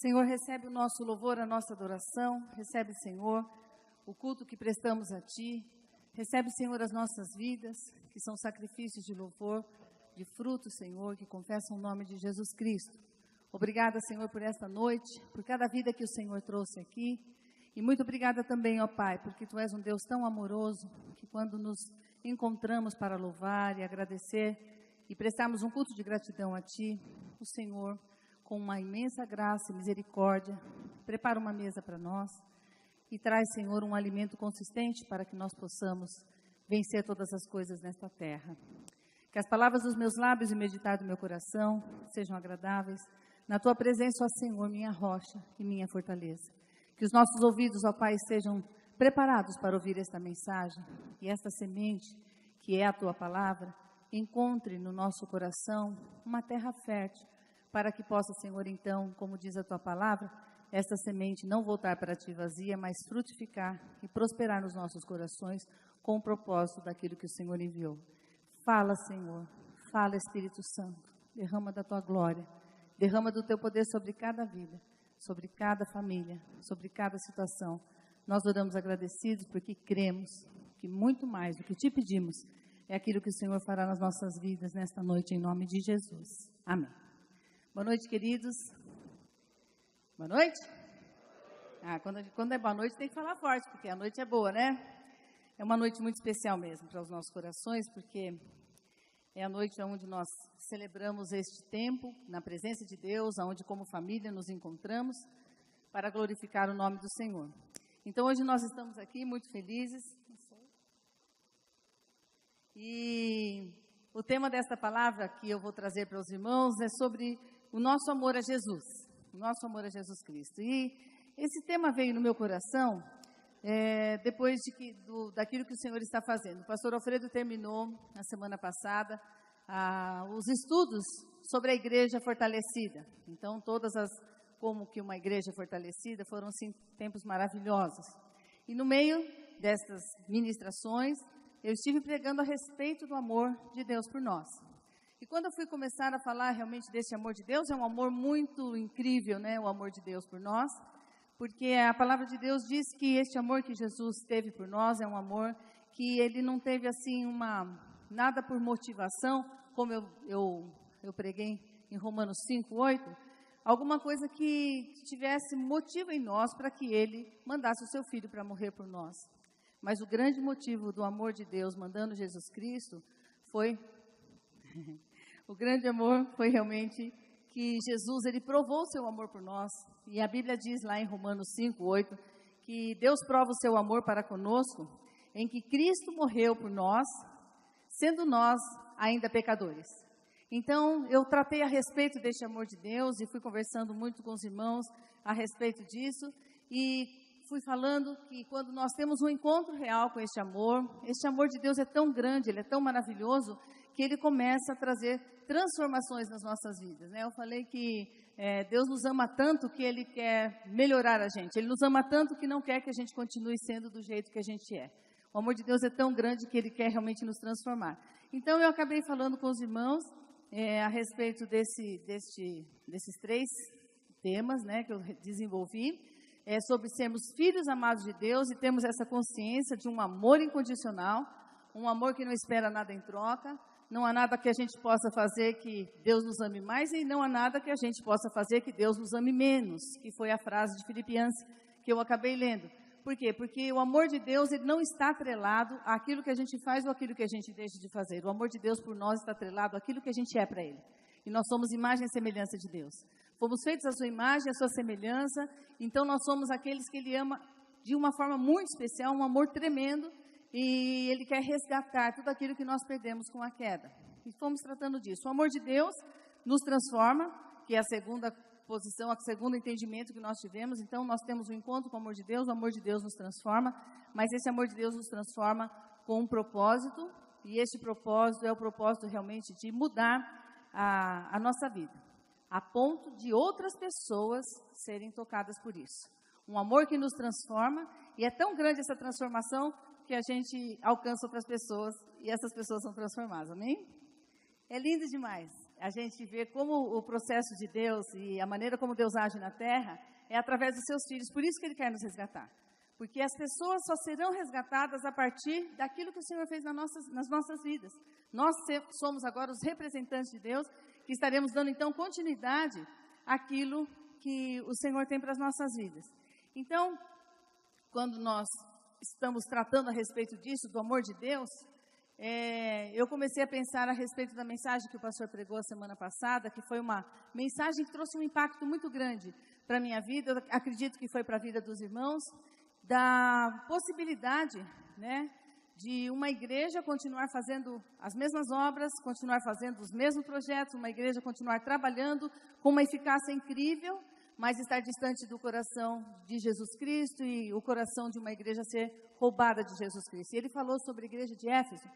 Senhor, recebe o nosso louvor, a nossa adoração, recebe, Senhor, o culto que prestamos a Ti, recebe, Senhor, as nossas vidas, que são sacrifícios de louvor, de frutos, Senhor, que confessam o nome de Jesus Cristo. Obrigada, Senhor, por esta noite, por cada vida que o Senhor trouxe aqui, e muito obrigada também, ó Pai, porque Tu és um Deus tão amoroso, que quando nos encontramos para louvar e agradecer, e prestarmos um culto de gratidão a Ti, o Senhor, com uma imensa graça e misericórdia, prepara uma mesa para nós e traz, Senhor, um alimento consistente para que nós possamos vencer todas as coisas nesta terra. Que as palavras dos meus lábios e meditar do meu coração sejam agradáveis. Na Tua presença, ó Senhor, minha rocha e minha fortaleza. Que os nossos ouvidos, ó Pai, sejam preparados para ouvir esta mensagem e esta semente, que é a Tua palavra, encontre no nosso coração uma terra fértil, para que possa, Senhor, então, como diz a Tua palavra, esta semente não voltar para Ti vazia, mas frutificar e prosperar nos nossos corações com o propósito daquilo que o Senhor enviou. Fala, Senhor, fala, Espírito Santo, derrama da Tua glória, derrama do Teu poder sobre cada vida, sobre cada família, sobre cada situação. Nós oramos agradecidos porque cremos que muito mais do que Te pedimos é aquilo que o Senhor fará nas nossas vidas nesta noite, em nome de Jesus. Amém. Boa noite, queridos. Boa noite? Quando é boa noite tem que falar forte, porque a noite é boa, né? É uma noite muito especial mesmo para os nossos corações, porque é a noite onde nós celebramos este tempo na presença de Deus, onde como família nos encontramos para glorificar o nome do Senhor. Então hoje nós estamos aqui muito felizes. E o tema desta palavra que eu vou trazer para os irmãos é sobre o nosso amor a Jesus, o nosso amor a Jesus Cristo. E esse tema veio no meu coração depois daquilo que o Senhor está fazendo. O pastor Alfredo terminou, na semana passada, os estudos sobre a igreja fortalecida. Então, como que uma igreja fortalecida, foram, sim, tempos maravilhosos. E no meio destas ministrações, eu estive pregando a respeito do amor de Deus por nós. E quando eu fui começar a falar realmente desse amor de Deus, é um amor muito incrível, né? O amor de Deus por nós, porque a palavra de Deus diz que este amor que Jesus teve por nós é um amor que Ele não teve assim nada por motivação, como eu preguei em Romanos 5:8, alguma coisa que tivesse motivo em nós para que Ele mandasse o Seu Filho para morrer por nós. Mas o grande motivo do amor de Deus mandando Jesus Cristo foi... O grande amor foi realmente que Jesus, Ele provou o seu amor por nós. E a Bíblia diz lá em Romanos 5:8, que Deus prova o seu amor para conosco, em que Cristo morreu por nós, sendo nós ainda pecadores. Então, eu tratei a respeito deste amor de Deus e fui conversando muito com os irmãos a respeito disso. E fui falando que quando nós temos um encontro real com este amor de Deus é tão grande, Ele é tão maravilhoso, que Ele começa a trazer transformações nas nossas vidas, né? Eu falei que Deus nos ama tanto que Ele quer melhorar a gente. Ele nos ama tanto que não quer que a gente continue sendo do jeito que a gente é. O amor de Deus é tão grande que Ele quer realmente nos transformar. Então, eu acabei falando com os irmãos a respeito desses 3 temas, né, que eu desenvolvi, sobre sermos filhos amados de Deus e termos essa consciência de um amor incondicional, um amor que não espera nada em troca. Não há nada que a gente possa fazer que Deus nos ame mais e não há nada que a gente possa fazer que Deus nos ame menos, que foi a frase de Filipenses que eu acabei lendo. Por quê? Porque o amor de Deus, ele não está atrelado àquilo que a gente faz ou àquilo que a gente deixa de fazer. O amor de Deus por nós está atrelado àquilo que a gente é para Ele. E nós somos imagem e semelhança de Deus. Fomos feitos à sua imagem, à sua semelhança, então nós somos aqueles que Ele ama de uma forma muito especial, um amor tremendo, e Ele quer resgatar tudo aquilo que nós perdemos com a queda. E fomos tratando disso. O amor de Deus nos transforma, que é a segunda posição, o segundo entendimento que nós tivemos. Então, nós temos um encontro com o amor de Deus nos transforma, mas esse amor de Deus nos transforma com um propósito, e esse propósito é o propósito realmente de mudar a nossa vida, a ponto de outras pessoas serem tocadas por isso. Um amor que nos transforma, e é tão grande essa transformação que a gente alcança outras pessoas e essas pessoas são transformadas, amém? É lindo demais. a gente vê como o processo de Deus e a maneira como Deus age na terra é através dos seus filhos. Por isso que Ele quer nos resgatar. Porque as pessoas só serão resgatadas a partir daquilo que o Senhor fez nas nossas vidas. Nós somos agora os representantes de Deus, que estaremos dando, então, continuidade àquilo que o Senhor tem para as nossas vidas. Então, quando nós estamos tratando a respeito disso, do amor de Deus, eu comecei a pensar a respeito da mensagem que o pastor pregou a semana passada, que foi uma mensagem que trouxe um impacto muito grande para a minha vida, eu acredito que foi para a vida dos irmãos, da possibilidade, né, de uma igreja continuar fazendo as mesmas obras, continuar fazendo os mesmos projetos, uma igreja continuar trabalhando com uma eficácia incrível, mas estar distante do coração de Jesus Cristo e o coração de uma igreja ser roubada de Jesus Cristo. E ele falou sobre a igreja de Éfeso,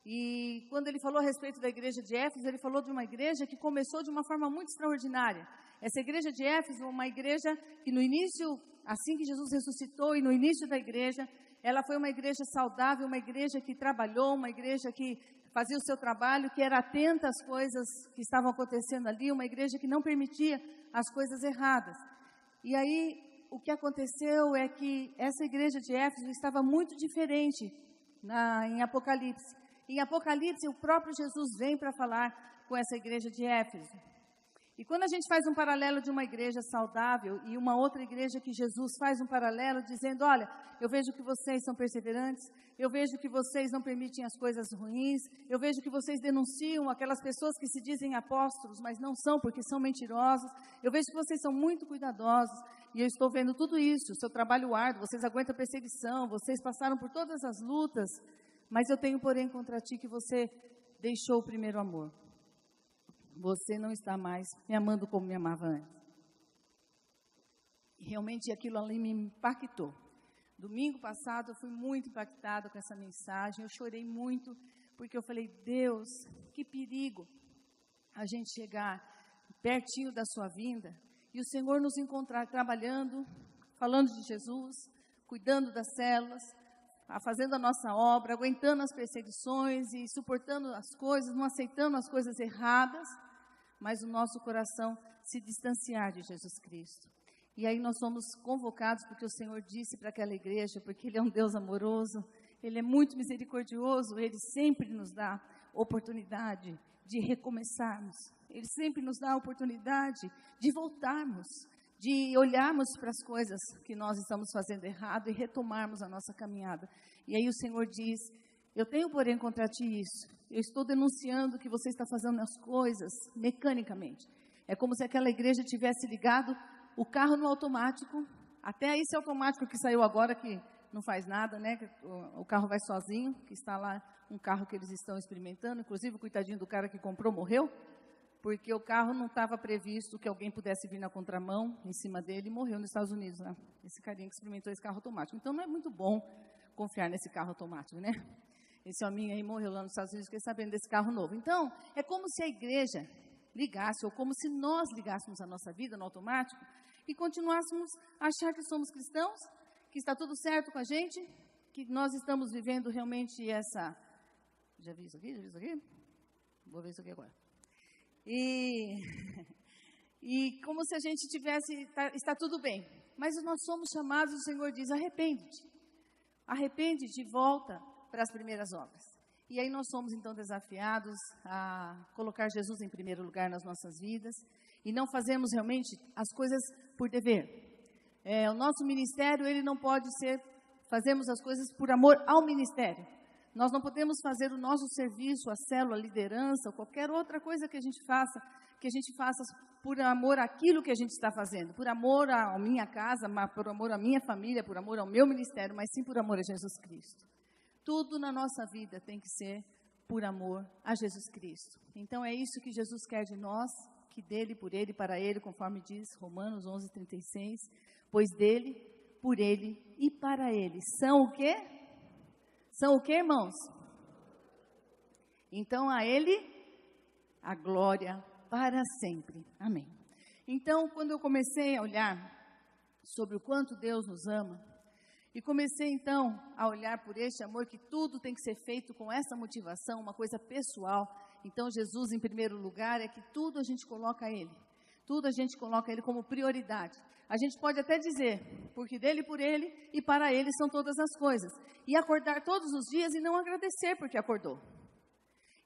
e quando ele falou a respeito da igreja de Éfeso, ele falou de uma igreja que começou de uma forma muito extraordinária. Essa igreja de Éfeso, uma igreja que no início, assim que Jesus ressuscitou e no início da igreja, ela foi uma igreja saudável, uma igreja que trabalhou, uma igreja que fazia o seu trabalho, que era atenta às coisas que estavam acontecendo ali, uma igreja que não permitia as coisas erradas. E aí, o que aconteceu é que essa igreja de Éfeso estava muito diferente em Apocalipse. Em Apocalipse, o próprio Jesus vem para falar com essa igreja de Éfeso. E quando a gente faz um paralelo de uma igreja saudável e uma outra igreja que Jesus faz um paralelo dizendo, olha, eu vejo que vocês são perseverantes, eu vejo que vocês não permitem as coisas ruins, eu vejo que vocês denunciam aquelas pessoas que se dizem apóstolos, mas não são porque são mentirosos, eu vejo que vocês são muito cuidadosos e eu estou vendo tudo isso, o seu trabalho árduo, vocês aguentam a perseguição, vocês passaram por todas as lutas, mas eu tenho, porém, contra ti que você deixou o primeiro amor. Você não está mais me amando como me amava antes. E realmente aquilo ali me impactou. Domingo passado eu fui muito impactada com essa mensagem, eu chorei muito, porque eu falei, Deus, que perigo a gente chegar pertinho da sua vinda e o Senhor nos encontrar trabalhando, falando de Jesus, cuidando das células, fazendo a nossa obra, aguentando as perseguições e suportando as coisas, não aceitando as coisas erradas, mas o nosso coração se distanciar de Jesus Cristo. E aí nós somos convocados, porque o Senhor disse para aquela igreja, porque Ele é um Deus amoroso, Ele é muito misericordioso, Ele sempre nos dá oportunidade de recomeçarmos, Ele sempre nos dá a oportunidade de voltarmos, de olharmos para as coisas que nós estamos fazendo errado e retomarmos a nossa caminhada. E aí o Senhor diz, eu tenho, porém, contra ti isso. Eu estou denunciando que você está fazendo as coisas mecanicamente. É como se aquela igreja tivesse ligado o carro no automático, até esse automático que saiu agora, que não faz nada, né? O carro vai sozinho, que está lá um carro que eles estão experimentando. Inclusive, o coitadinho do cara que comprou morreu, porque o carro não estava previsto que alguém pudesse vir na contramão em cima dele e morreu nos Estados Unidos, né? Esse carinha que experimentou esse carro automático. Então, não é muito bom confiar nesse carro automático, né? Esse homem aí morreu lá nos Estados Unidos, fiquei sabendo desse carro novo. Então, é como se a igreja ligasse, ou como se nós ligássemos a nossa vida no automático e continuássemos a achar que somos cristãos, que está tudo certo com a gente, que nós estamos vivendo realmente essa... Já vi isso aqui? Já vi isso aqui? Vou ver isso aqui agora. E como se a gente tivesse, está tudo bem. Mas nós somos chamados, o Senhor diz, arrepende-te. Arrepende-te e volta para as primeiras obras. E aí nós somos então desafiados a colocar Jesus em primeiro lugar nas nossas vidas e não fazemos realmente as coisas por dever. O nosso ministério, ele não pode ser, fazemos as coisas por amor ao ministério. Nós não podemos fazer o nosso serviço, a célula, a liderança, ou qualquer outra coisa que a gente faça por amor àquilo que a gente está fazendo, por amor à minha casa, por amor à minha família, por amor ao meu ministério, mas sim por amor a Jesus Cristo. Tudo na nossa vida tem que ser por amor a Jesus Cristo. Então é isso que Jesus quer de nós, que dele, por ele, para ele, conforme diz Romanos 11:36, pois dele, por ele e para ele. São o quê? São o quê, irmãos? Então a ele a glória para sempre. Amém. Então, quando eu comecei a olhar sobre o quanto Deus nos ama, e comecei, então, a olhar por este amor, que tudo tem que ser feito com essa motivação, uma coisa pessoal. Então, Jesus, em primeiro lugar, é que tudo a gente coloca Ele. Tudo a gente coloca Ele como prioridade. A gente pode até dizer, porque dele, por Ele e para Ele são todas as coisas. E acordar todos os dias e não agradecer porque acordou.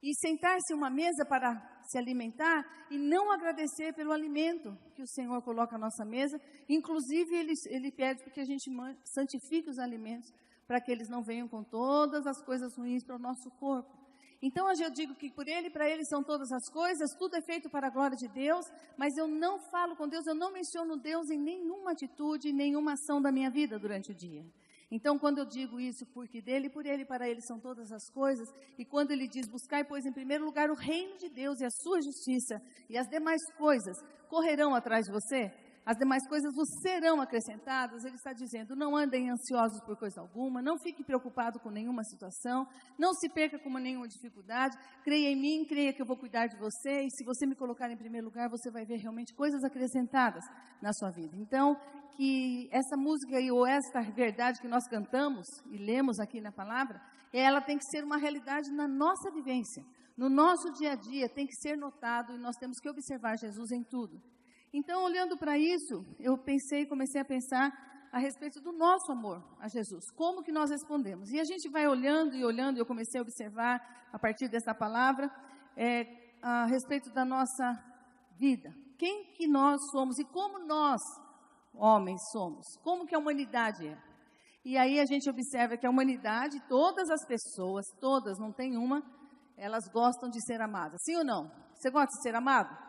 E sentar-se em uma mesa para se alimentar e não agradecer pelo alimento que o Senhor coloca à nossa mesa. Inclusive, Ele pede que a gente santifique os alimentos para que eles não venham com todas as coisas ruins para o nosso corpo. Então, eu digo que por Ele e para Ele são todas as coisas, tudo é feito para a glória de Deus, mas eu não falo com Deus, eu não menciono Deus em nenhuma atitude, em nenhuma ação da minha vida durante o dia. Então, quando eu digo isso, porque dele, por Ele e para Ele são todas as coisas, e quando Ele diz, buscai, pois, em primeiro lugar o reino de Deus e a sua justiça, e as demais coisas correrão atrás de você, as demais coisas vos serão acrescentadas. Ele está dizendo, não andem ansiosos por coisa alguma, não fique preocupado com nenhuma situação, não se perca com nenhuma dificuldade, creia em mim, creia que eu vou cuidar de você, e se você me colocar em primeiro lugar, você vai ver realmente coisas acrescentadas na sua vida. Então, que essa música ou esta verdade que nós cantamos e lemos aqui na palavra, ela tem que ser uma realidade na nossa vivência, no nosso dia a dia, tem que ser notado e nós temos que observar Jesus em tudo. Então, olhando para isso, eu comecei a pensar a respeito do nosso amor a Jesus, como que nós respondemos. E a gente vai olhando, e eu comecei a observar, a partir dessa palavra, a respeito da nossa vida. Quem que nós somos e como nós, homens, somos. Como que a humanidade é. E aí a gente observa que a humanidade, todas as pessoas, todas, não tem uma, elas gostam de ser amadas. Sim ou não? Você gosta de ser amado?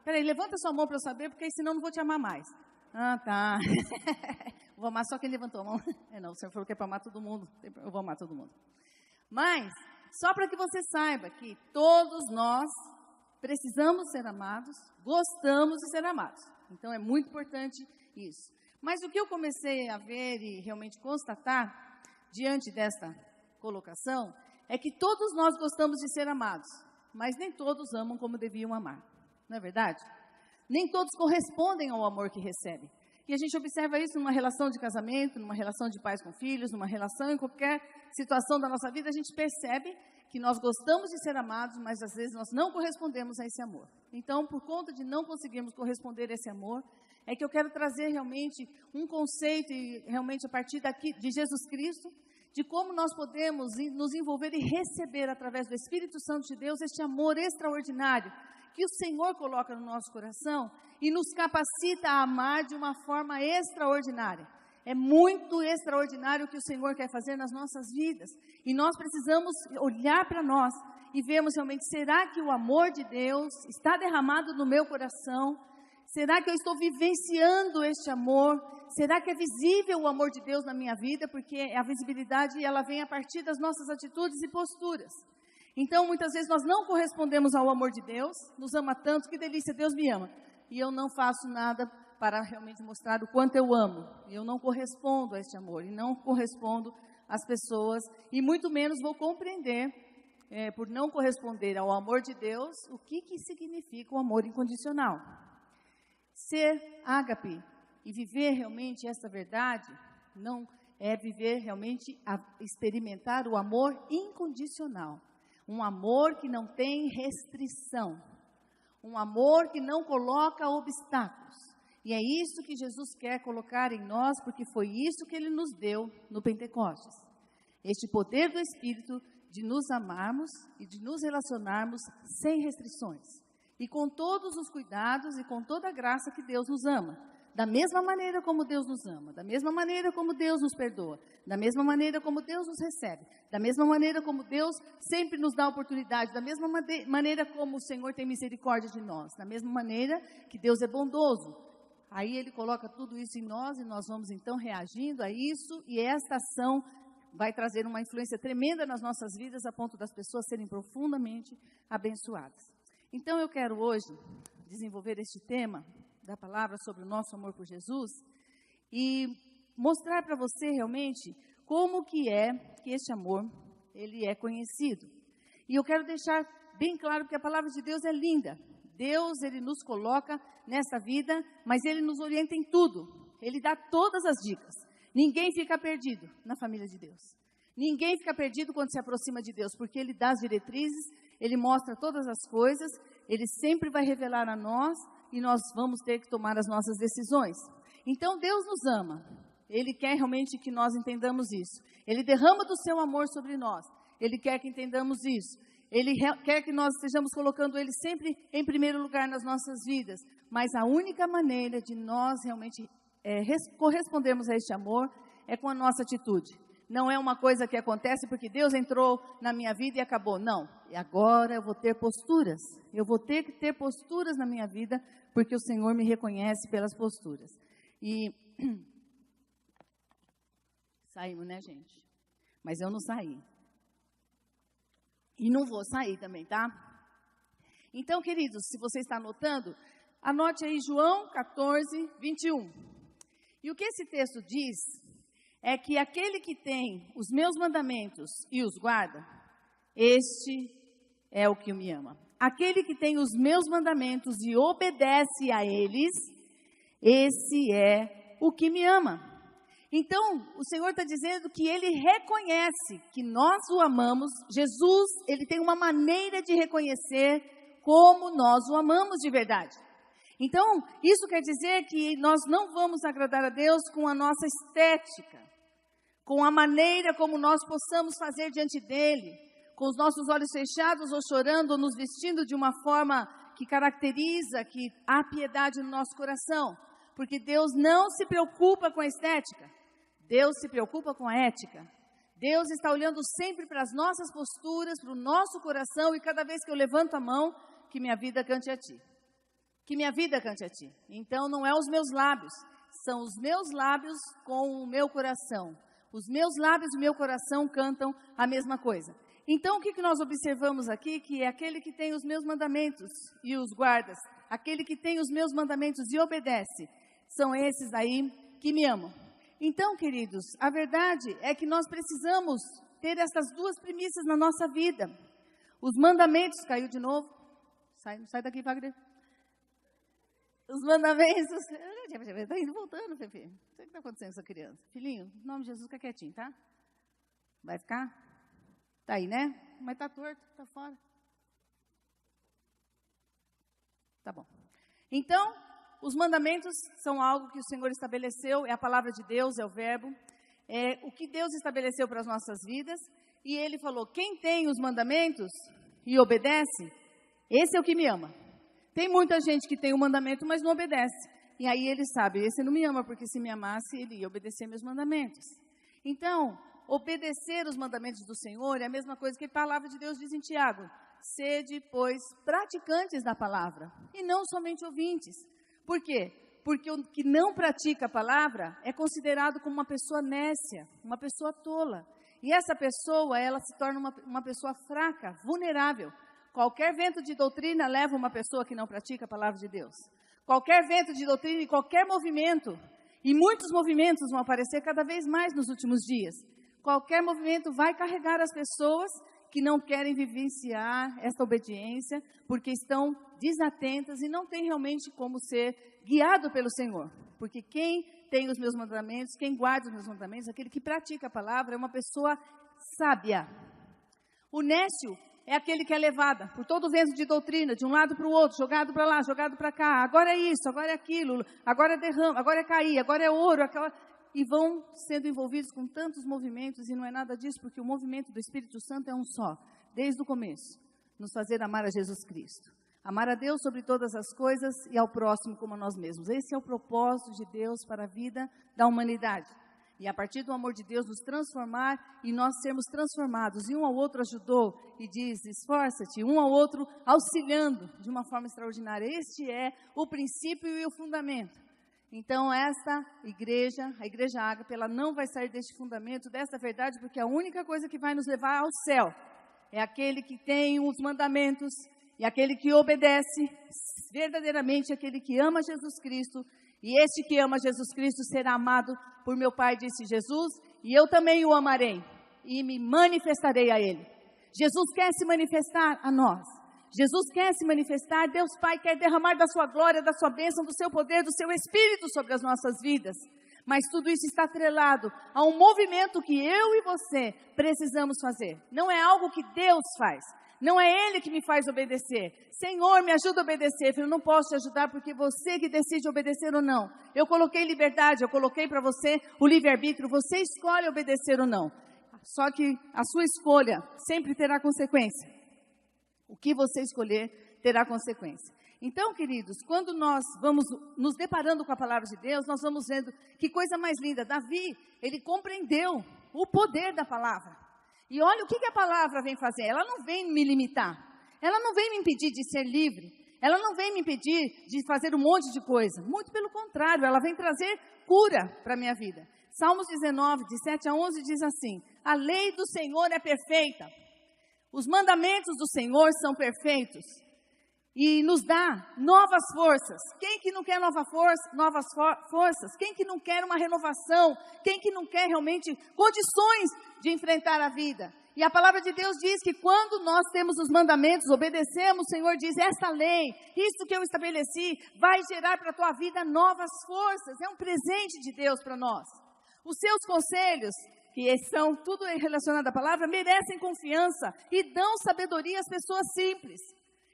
Peraí, levanta sua mão para eu saber, porque senão eu não vou te amar mais. Ah, tá. Vou amar só quem levantou a mão. Não, o Senhor falou que é para amar todo mundo. Eu vou amar todo mundo. Mas, só para que você saiba que todos nós precisamos ser amados, gostamos de ser amados. Então, é muito importante isso. Mas o que eu comecei a ver e realmente constatar, diante desta colocação, é que todos nós gostamos de ser amados, mas nem todos amam como deviam amar. Não é verdade? Nem todos correspondem ao amor que recebem. E a gente observa isso numa relação de casamento, numa relação de pais com filhos, numa relação em qualquer situação da nossa vida, a gente percebe que nós gostamos de ser amados, mas às vezes nós não correspondemos a esse amor. Então, por conta de não conseguirmos corresponder a esse amor, é que eu quero trazer realmente um conceito, e realmente a partir daqui de Jesus Cristo, de como nós podemos nos envolver e receber através do Espírito Santo de Deus este amor extraordinário que o Senhor coloca no nosso coração e nos capacita a amar de uma forma extraordinária. É muito extraordinário o que o Senhor quer fazer nas nossas vidas. E nós precisamos olhar para nós e vermos realmente, será que o amor de Deus está derramado no meu coração? Será que eu estou vivenciando este amor? Será que é visível o amor de Deus na minha vida? Porque a visibilidade, ela vem a partir das nossas atitudes e posturas. Então, muitas vezes nós não correspondemos ao amor de Deus, nos ama tanto, que delícia, Deus me ama. E eu não faço nada para realmente mostrar o quanto eu amo. E eu não correspondo a este amor, e não correspondo às pessoas, e muito menos vou compreender, por não corresponder ao amor de Deus, o que significa o amor incondicional. Ser ágape e viver realmente essa verdade, não é viver realmente, experimentar o amor incondicional. Um amor que não tem restrição. Um amor que não coloca obstáculos. E é isso que Jesus quer colocar em nós, porque foi isso que Ele nos deu no Pentecostes. Este poder do Espírito de nos amarmos e de nos relacionarmos sem restrições. E com todos os cuidados e com toda a graça que Deus nos ama. Da mesma maneira como Deus nos ama, da mesma maneira como Deus nos perdoa, da mesma maneira como Deus nos recebe, da mesma maneira como Deus sempre nos dá oportunidade, da mesma maneira como o Senhor tem misericórdia de nós, da mesma maneira que Deus é bondoso. Aí Ele coloca tudo isso em nós e nós vamos então reagindo a isso, e esta ação vai trazer uma influência tremenda nas nossas vidas, a ponto das pessoas serem profundamente abençoadas. Então eu quero hoje desenvolver este tema da palavra sobre o nosso amor por Jesus e mostrar para você realmente como que este amor, ele é conhecido. E eu quero deixar bem claro que a palavra de Deus é linda. Deus, Ele nos coloca nessa vida, mas Ele nos orienta em tudo. Ele dá todas as dicas. Ninguém fica perdido na família de Deus. Ninguém fica perdido quando se aproxima de Deus, porque Ele dá as diretrizes Ele mostra todas as coisas, Ele sempre vai revelar a nós e nós vamos ter que tomar as nossas decisões. Então, Deus nos ama. Ele quer realmente que nós entendamos isso. Ele derrama do seu amor sobre nós. Ele quer que entendamos isso. Ele quer que nós estejamos colocando Ele sempre em primeiro lugar nas nossas vidas. Mas a única maneira de nós realmente correspondermos a este amor é com a nossa atitude. Não é uma coisa que acontece porque Deus entrou na minha vida e acabou. Não. E agora eu vou ter posturas. Eu vou ter que ter posturas na minha vida porque o Senhor me reconhece pelas posturas. E saímos, né, gente? Mas eu não saí. E não vou sair também, tá? Então, queridos, se você está anotando, anote aí João 14, 21. E o que esse texto diz é que aquele que tem os meus mandamentos e os guarda, este é o que me ama. Aquele que tem os meus mandamentos e obedece a eles, esse é o que me ama. Então, o Senhor está dizendo que Ele reconhece que nós o amamos. Jesus, Ele tem uma maneira de reconhecer como nós o amamos de verdade. Então, isso quer dizer que nós não vamos agradar a Deus com a nossa estética, com a maneira como nós possamos fazer diante dEle, com os nossos olhos fechados ou chorando, ou nos vestindo de uma forma que caracteriza que há piedade no nosso coração. Porque Deus não se preocupa com a estética. Deus se preocupa com a ética. Deus está olhando sempre para as nossas posturas, para o nosso coração, e cada vez que eu levanto a mão, que minha vida cante a Ti. Que minha vida cante a Ti. Então não é os meus lábios, são os meus lábios com o meu coração. Os meus lábios e o meu coração cantam a mesma coisa. Então o que nós observamos aqui? Que é aquele que tem os meus mandamentos e os guardas, aquele que tem os meus mandamentos e obedece, são esses aí que me amam. Então, queridos, a verdade é que nós precisamos ter essas duas premissas na nossa vida. Os mandamentos, caiu de novo, sai daqui, Wagner. Os mandamentos, está indo voltando, Fefe. Não sei o que está acontecendo com essa criança. Filhinho, em nome de Jesus, fica quietinho, tá? Vai ficar? Tá aí, né? Mas tá torto, tá fora. Tá bom. Então, os mandamentos são algo que o Senhor estabeleceu, é a palavra de Deus, é o verbo, é o que Deus estabeleceu para as nossas vidas, e Ele falou, quem tem os mandamentos e obedece, esse é o que me ama. Tem muita gente que tem o mandamento, mas não obedece, e aí Ele sabe, esse não me ama, porque se me amasse, Ele ia obedecer meus mandamentos. Então, obedecer os mandamentos do Senhor é a mesma coisa que a palavra de Deus diz em Tiago, sede, pois, praticantes da palavra, e não somente ouvintes. Por quê? Porque o que não pratica a palavra é considerado como uma pessoa nécia, uma pessoa tola. E essa pessoa, ela se torna uma pessoa fraca, vulnerável. Qualquer vento de doutrina leva uma pessoa que não pratica a palavra de Deus. Qualquer vento de doutrina e qualquer movimento, e muitos movimentos vão aparecer cada vez mais nos últimos dias. Qualquer movimento vai carregar as pessoas que não querem vivenciar essa obediência, porque estão desatentas e não têm realmente como ser guiado pelo Senhor. Porque quem tem os meus mandamentos, quem guarda os meus mandamentos, aquele que pratica a palavra, é uma pessoa sábia. O nécio é aquele que é levado por todo o vento de doutrina, de um lado para o outro, jogado para lá, jogado para cá, agora é isso, agora é aquilo, agora é derrama, agora é cair, agora é ouro, e vão sendo envolvidos com tantos movimentos, e não é nada disso, porque o movimento do Espírito Santo é um só, desde o começo, nos fazer amar a Jesus Cristo. Amar a Deus sobre todas as coisas e ao próximo como a nós mesmos. Esse é o propósito de Deus para a vida da humanidade. E a partir do amor de Deus nos transformar e nós sermos transformados. E um ao outro ajudou e diz, esforça-te, um ao outro auxiliando de uma forma extraordinária. Este é o princípio e o fundamento. Então, esta igreja, a Igreja Ágape, ela não vai sair deste fundamento, dessa verdade, porque a única coisa que vai nos levar ao céu é aquele que tem os mandamentos e aquele que obedece, verdadeiramente aquele que ama Jesus Cristo. E este que ama Jesus Cristo será amado por meu Pai, disse Jesus, e eu também o amarei e me manifestarei a Ele. Jesus quer se manifestar a nós. Jesus quer se manifestar, Deus Pai quer derramar da sua glória, da sua bênção, do seu poder, do seu Espírito sobre as nossas vidas. Mas tudo isso está atrelado a um movimento que eu e você precisamos fazer. Não é algo que Deus faz, Não é Ele que me faz obedecer. Senhor, me ajuda a obedecer. Eu falei, não posso te ajudar porque você que decide obedecer ou não. Eu coloquei liberdade, eu coloquei para você o livre-arbítrio. Você escolhe obedecer ou não. Só que a sua escolha sempre terá consequência. O que você escolher terá consequência. Então, queridos, quando nós vamos nos deparando com a palavra de Deus, nós vamos vendo que coisa mais linda. Davi, ele compreendeu o poder da palavra. E olha o que a palavra vem fazer. Ela não vem me limitar. Ela não vem me impedir de ser livre. Ela não vem me impedir de fazer um monte de coisa. Muito pelo contrário, ela vem trazer cura para a minha vida. Salmos 19, de 7 a 11, diz assim: a lei do Senhor é perfeita. Os mandamentos do Senhor são perfeitos. E nos dá novas forças. Quem que não quer novas forças? Quem que não quer uma renovação? Quem que não quer realmente condições de enfrentar a vida? E a palavra de Deus diz que quando nós temos os mandamentos, obedecemos, o Senhor diz, essa lei, isso que eu estabeleci, vai gerar para a tua vida novas forças. É um presente de Deus para nós. Os seus conselhos, que são tudo relacionado à palavra, merecem confiança e dão sabedoria às pessoas simples.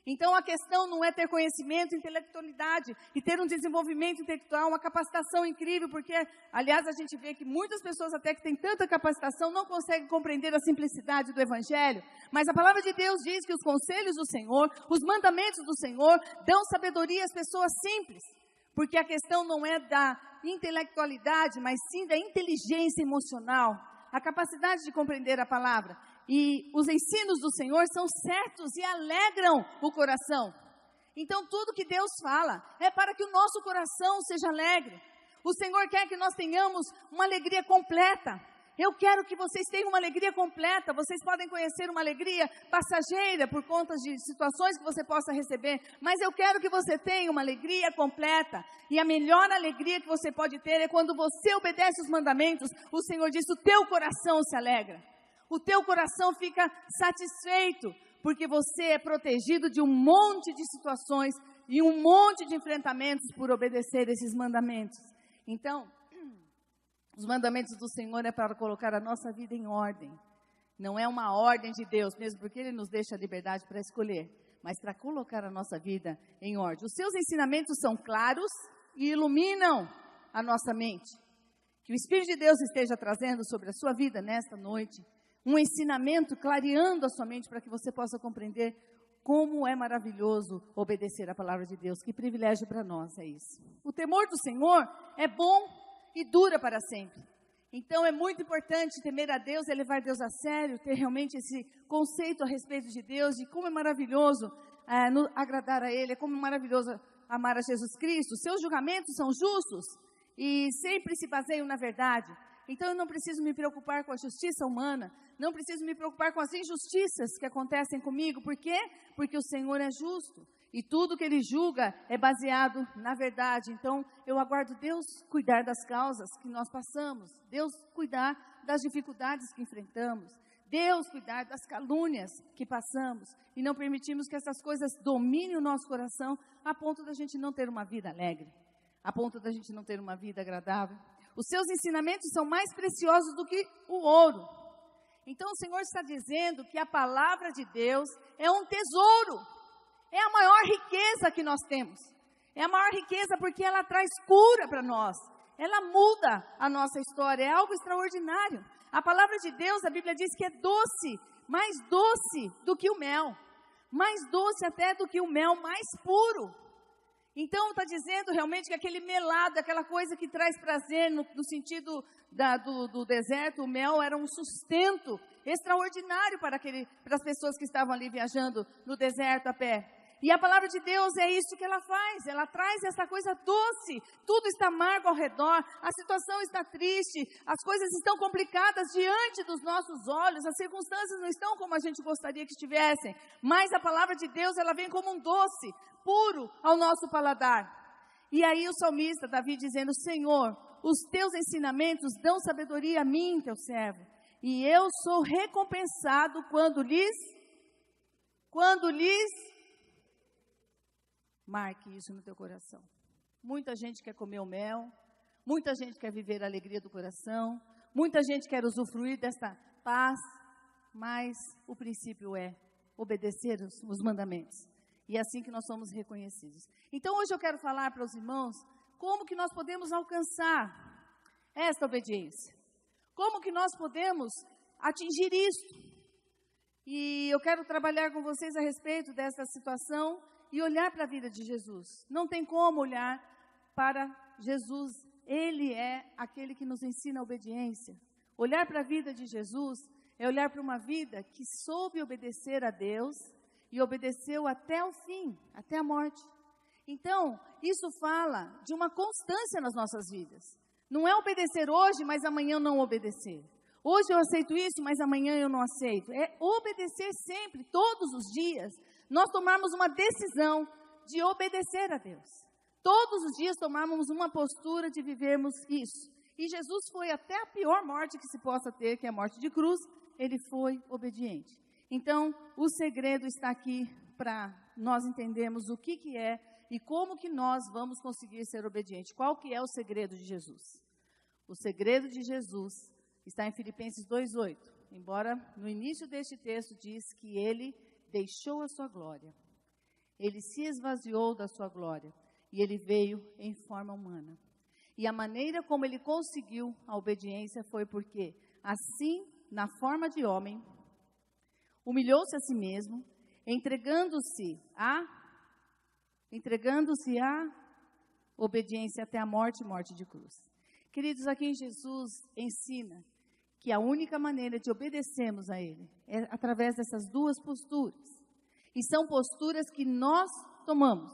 Então, a questão não é ter conhecimento, intelectualidade e ter um desenvolvimento intelectual, uma capacitação incrível, porque, aliás, a gente vê que muitas pessoas até que têm tanta capacitação não conseguem compreender a simplicidade do Evangelho. Mas a palavra de Deus diz que os conselhos do Senhor, os mandamentos do Senhor, dão sabedoria às pessoas simples. Porque a questão não é da intelectualidade, mas sim da inteligência emocional, a capacidade de compreender a palavra. E os ensinos do Senhor são certos e alegram o coração. Então, tudo que Deus fala é para que o nosso coração seja alegre. O Senhor quer que nós tenhamos uma alegria completa. Eu quero que vocês tenham uma alegria completa. Vocês podem conhecer uma alegria passageira por conta de situações que você possa receber. Mas eu quero que você tenha uma alegria completa. E a melhor alegria que você pode ter é quando você obedece os mandamentos. O Senhor diz, o teu coração se alegra. O teu coração fica satisfeito, porque você é protegido de um monte de situações e um monte de enfrentamentos por obedecer esses mandamentos. Então, os mandamentos do Senhor é para colocar a nossa vida em ordem. Não é uma ordem de Deus, mesmo porque Ele nos deixa a liberdade para escolher, mas para colocar a nossa vida em ordem. Os seus ensinamentos são claros e iluminam a nossa mente. Que o Espírito de Deus esteja trazendo sobre a sua vida nesta noite um ensinamento, clareando a sua mente para que você possa compreender como é maravilhoso obedecer a palavra de Deus. Que privilégio para nós é isso. O temor do Senhor é bom e dura para sempre. Então é muito importante temer a Deus, é levar Deus a sério, ter realmente esse conceito a respeito de Deus, de como é maravilhoso agradar a Ele, é como é maravilhoso amar a Jesus Cristo. Seus julgamentos são justos e sempre se baseiam na verdade. Então eu não preciso me preocupar com a justiça humana, não preciso me preocupar com as injustiças que acontecem comigo. Por quê? Porque o Senhor é justo e tudo que Ele julga é baseado na verdade. Então eu aguardo Deus cuidar das causas que nós passamos, Deus cuidar das dificuldades que enfrentamos, Deus cuidar das calúnias que passamos e não permitimos que essas coisas dominem o nosso coração a ponto da gente não ter uma vida alegre, a ponto da gente não ter uma vida agradável. Os seus ensinamentos são mais preciosos do que o ouro. Então o Senhor está dizendo que a palavra de Deus é um tesouro. É a maior riqueza que nós temos. É a maior riqueza porque ela traz cura para nós. Ela muda a nossa história, é algo extraordinário. A palavra de Deus, a Bíblia diz que é doce, mais doce do que o mel. Mais doce até do que o mel mais puro. Então está dizendo realmente que aquele melado, aquela coisa que traz prazer no sentido do deserto, o mel era um sustento extraordinário para as pessoas que estavam ali viajando no deserto a pé. E a palavra de Deus é isso que ela faz, ela traz essa coisa doce, tudo está amargo ao redor, a situação está triste, as coisas estão complicadas diante dos nossos olhos, as circunstâncias não estão como a gente gostaria que estivessem, mas a palavra de Deus, ela vem como um doce, puro ao nosso paladar. E aí o salmista, Davi, dizendo, Senhor, os teus ensinamentos dão sabedoria a mim, teu servo, e eu sou recompensado quando lhes marque isso no teu coração. Muita gente quer comer o mel, muita gente quer viver a alegria do coração, muita gente quer usufruir desta paz, mas o princípio é obedecer os mandamentos. E é assim que nós somos reconhecidos. Então, hoje eu quero falar para os irmãos como que nós podemos alcançar esta obediência. Como que nós podemos atingir isso. E eu quero trabalhar com vocês a respeito dessa situação e olhar para a vida de Jesus. Não tem como olhar para Jesus. Ele é aquele que nos ensina a obediência. Olhar para a vida de Jesus é olhar para uma vida que soube obedecer a Deus e obedeceu até o fim, até a morte. Então, isso fala de uma constância nas nossas vidas. Não é obedecer hoje, mas amanhã não obedecer. Hoje eu aceito isso, mas amanhã eu não aceito. É obedecer sempre, todos os dias, nós tomarmos uma decisão de obedecer a Deus. Todos os dias tomarmos uma postura de vivermos isso. E Jesus foi até a pior morte que se possa ter, que é a morte de cruz, ele foi obediente. Então, o segredo está aqui para nós entendermos o que é e como que nós vamos conseguir ser obedientes. Qual que é o segredo de Jesus? O segredo de Jesus está em Filipenses 2:8. Embora no início deste texto diz que ele deixou a sua glória. Ele se esvaziou da sua glória e ele veio em forma humana. E a maneira como ele conseguiu a obediência foi porque, assim, na forma de homem, humilhou-se a si mesmo, entregando-se à obediência até a morte de cruz. Queridos, aqui Jesus ensina que a única maneira de obedecermos a Ele é através dessas duas posturas. E são posturas que nós tomamos.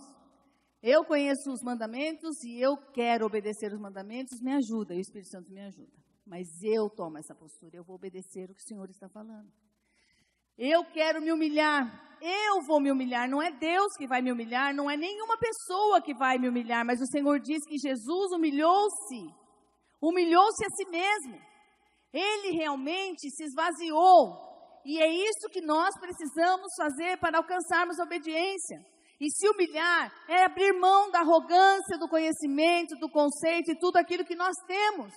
Eu conheço os mandamentos e eu quero obedecer os mandamentos, me ajuda, e o Espírito Santo me ajuda. Mas eu tomo essa postura, eu vou obedecer o que o Senhor está falando. Eu quero me humilhar, eu vou me humilhar, não é Deus que vai me humilhar, não é nenhuma pessoa que vai me humilhar, mas o Senhor diz que Jesus humilhou-se a si mesmo. Ele realmente se esvaziou, e é isso que nós precisamos fazer para alcançarmos a obediência. E se humilhar é abrir mão da arrogância, do conhecimento, do conceito e tudo aquilo que nós temos.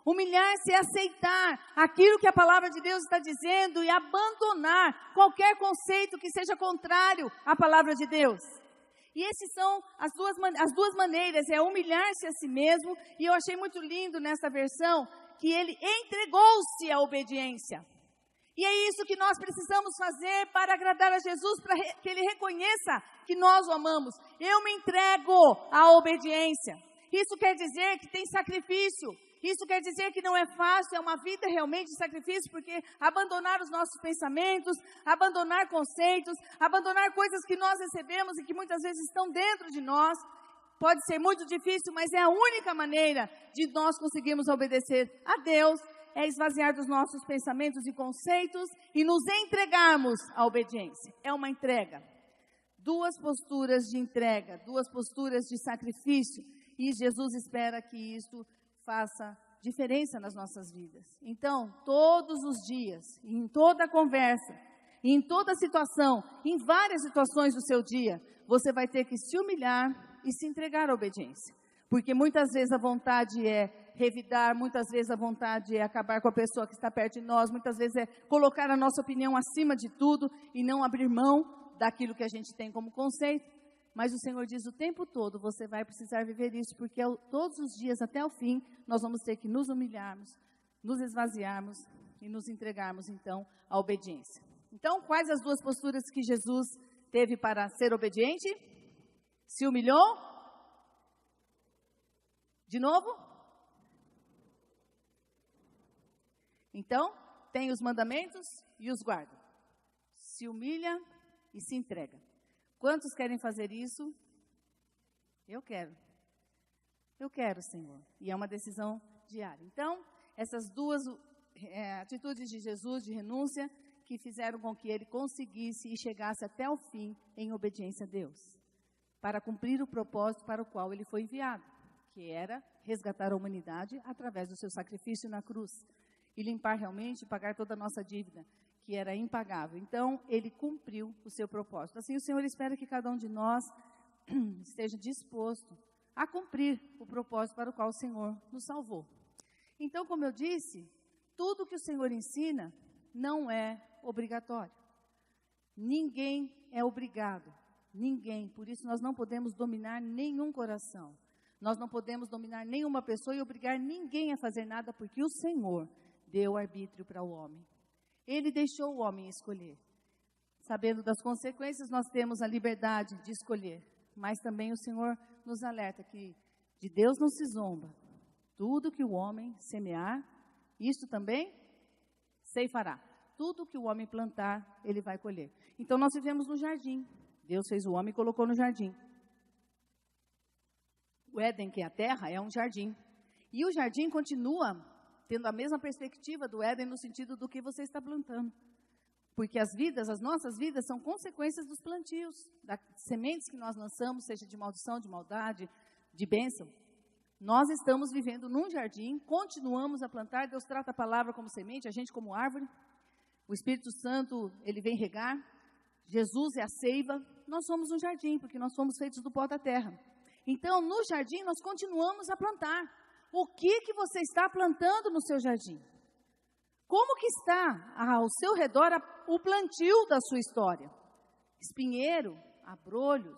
Humilhar-se é aceitar aquilo que a palavra de Deus está dizendo e abandonar qualquer conceito que seja contrário à palavra de Deus. E essas são as duas maneiras, é humilhar-se a si mesmo, e eu achei muito lindo nessa versão, que ele entregou-se à obediência. E é isso que nós precisamos fazer para agradar a Jesus, para que Ele reconheça que nós o amamos. Eu me entrego à obediência. Isso quer dizer que tem sacrifício. Isso quer dizer que não é fácil, é uma vida realmente de sacrifício, porque abandonar os nossos pensamentos, abandonar conceitos, abandonar coisas que nós recebemos e que muitas vezes estão dentro de nós, pode ser muito difícil, mas é a única maneira de nós conseguirmos obedecer a Deus, é esvaziar dos nossos pensamentos e conceitos e nos entregarmos à obediência. É uma entrega. Duas posturas de entrega, duas posturas de sacrifício, e Jesus espera que isso faça diferença nas nossas vidas. Então, todos os dias, em toda conversa, em toda situação, em várias situações do seu dia, você vai ter que se humilhar e se entregar à obediência. Porque muitas vezes a vontade é revidar, muitas vezes a vontade é acabar com a pessoa que está perto de nós, muitas vezes é colocar a nossa opinião acima de tudo e não abrir mão daquilo que a gente tem como conceito. Mas o Senhor diz o tempo todo, você vai precisar viver isso, porque todos os dias até o fim, nós vamos ter que nos humilharmos, nos esvaziarmos e nos entregarmos então à obediência. Então, quais as duas posturas que Jesus teve para ser obediente? Se humilhou? De novo? Então, tem os mandamentos e os guarda. Se humilha e se entrega. Quantos querem fazer isso? Eu quero. Eu quero, Senhor. E é uma decisão diária. Então, essas duas atitudes de Jesus, de renúncia, que fizeram com que ele conseguisse e chegasse até o fim em obediência a Deus, para cumprir o propósito para o qual ele foi enviado, que era resgatar a humanidade através do seu sacrifício na cruz e limpar realmente, pagar toda a nossa dívida, que era impagável. Então, ele cumpriu o seu propósito. Assim, o Senhor espera que cada um de nós esteja disposto a cumprir o propósito para o qual o Senhor nos salvou. Então, como eu disse, tudo que o Senhor ensina não é obrigatório. Ninguém é obrigado, ninguém. Por isso nós não podemos dominar nenhum coração. Nós não podemos dominar nenhuma pessoa e obrigar ninguém a fazer nada, porque o Senhor deu arbítrio para o homem. Ele deixou o homem escolher. Sabendo das consequências, nós temos a liberdade de escolher. Mas também o Senhor nos alerta que de Deus não se zomba. Tudo que o homem semear, isto também ceifará. Tudo que o homem plantar, ele vai colher. Então nós vivemos no jardim. Deus fez o homem e colocou no jardim. O Éden, que é a terra, é um jardim. E o jardim continua tendo a mesma perspectiva do Éden no sentido do que você está plantando. Porque as nossas vidas são consequências dos plantios, das sementes que nós lançamos, seja de maldição, de maldade, de bênção. Nós estamos vivendo num jardim, continuamos a plantar, Deus trata a palavra como semente, a gente como árvore. O Espírito Santo, ele vem regar. Jesus é a seiva. Nós somos um jardim, porque nós somos feitos do pó da terra. Então, no jardim, nós continuamos a plantar. O que você está plantando no seu jardim? Como que está ao seu redor o plantio da sua história? Espinheiro, abrolhos,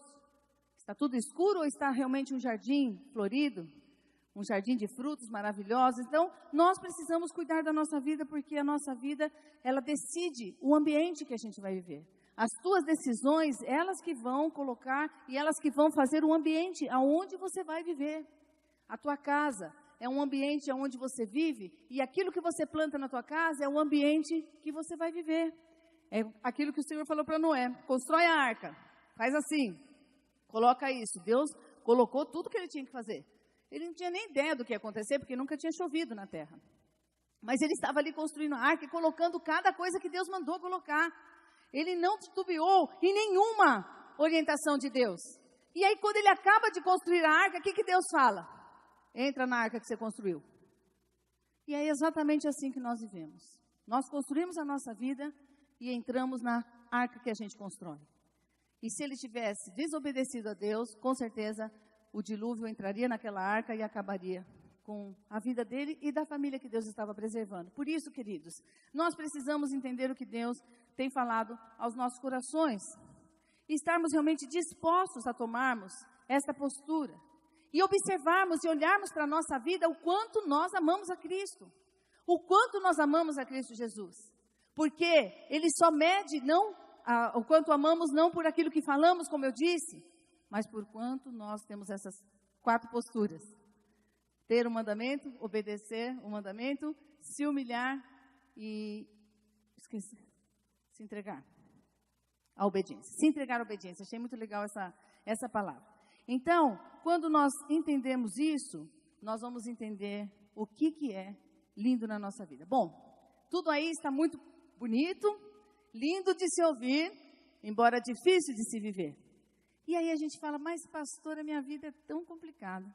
está tudo escuro ou está realmente um jardim florido? Um jardim de frutos maravilhosos? Então, nós precisamos cuidar da nossa vida, porque a nossa vida, ela decide o ambiente que a gente vai viver. As tuas decisões, elas que vão colocar e elas que vão fazer o ambiente aonde você vai viver. A tua casa é um ambiente onde você vive, e aquilo que você planta na tua casa é o ambiente que você vai viver. É aquilo que o Senhor falou para Noé: constrói a arca, faz assim, coloca isso. Deus colocou tudo que ele tinha que fazer. Ele não tinha nem ideia do que ia acontecer, porque nunca tinha chovido na terra. Mas ele estava ali construindo a arca e colocando cada coisa que Deus mandou colocar. Ele não titubeou em nenhuma orientação de Deus. E aí, quando ele acaba de construir a arca, o que Deus fala? Entra na arca que você construiu. E é exatamente assim que nós vivemos. Nós construímos a nossa vida e entramos na arca que a gente constrói. E se ele tivesse desobedecido a Deus, com certeza o dilúvio entraria naquela arca e acabaria com a vida dele e da família que Deus estava preservando. Por isso, queridos, nós precisamos entender o que Deus tem falado aos nossos corações. E estarmos realmente dispostos a tomarmos esta postura. E observarmos e olharmos para a nossa vida o quanto nós amamos a Cristo. O quanto nós amamos a Cristo Jesus. Porque Ele só mede o quanto amamos não por aquilo que falamos, como eu disse, mas por quanto nós temos essas 4 posturas. Ter o mandamento, obedecer o mandamento, se humilhar e se entregar à obediência. Se entregar à obediência. Achei muito legal essa palavra. Então, quando nós entendemos isso, nós vamos entender o que é lindo na nossa vida. Bom, tudo aí está muito bonito, lindo de se ouvir, embora difícil de se viver. E aí a gente fala: mas pastora, minha vida é tão complicada.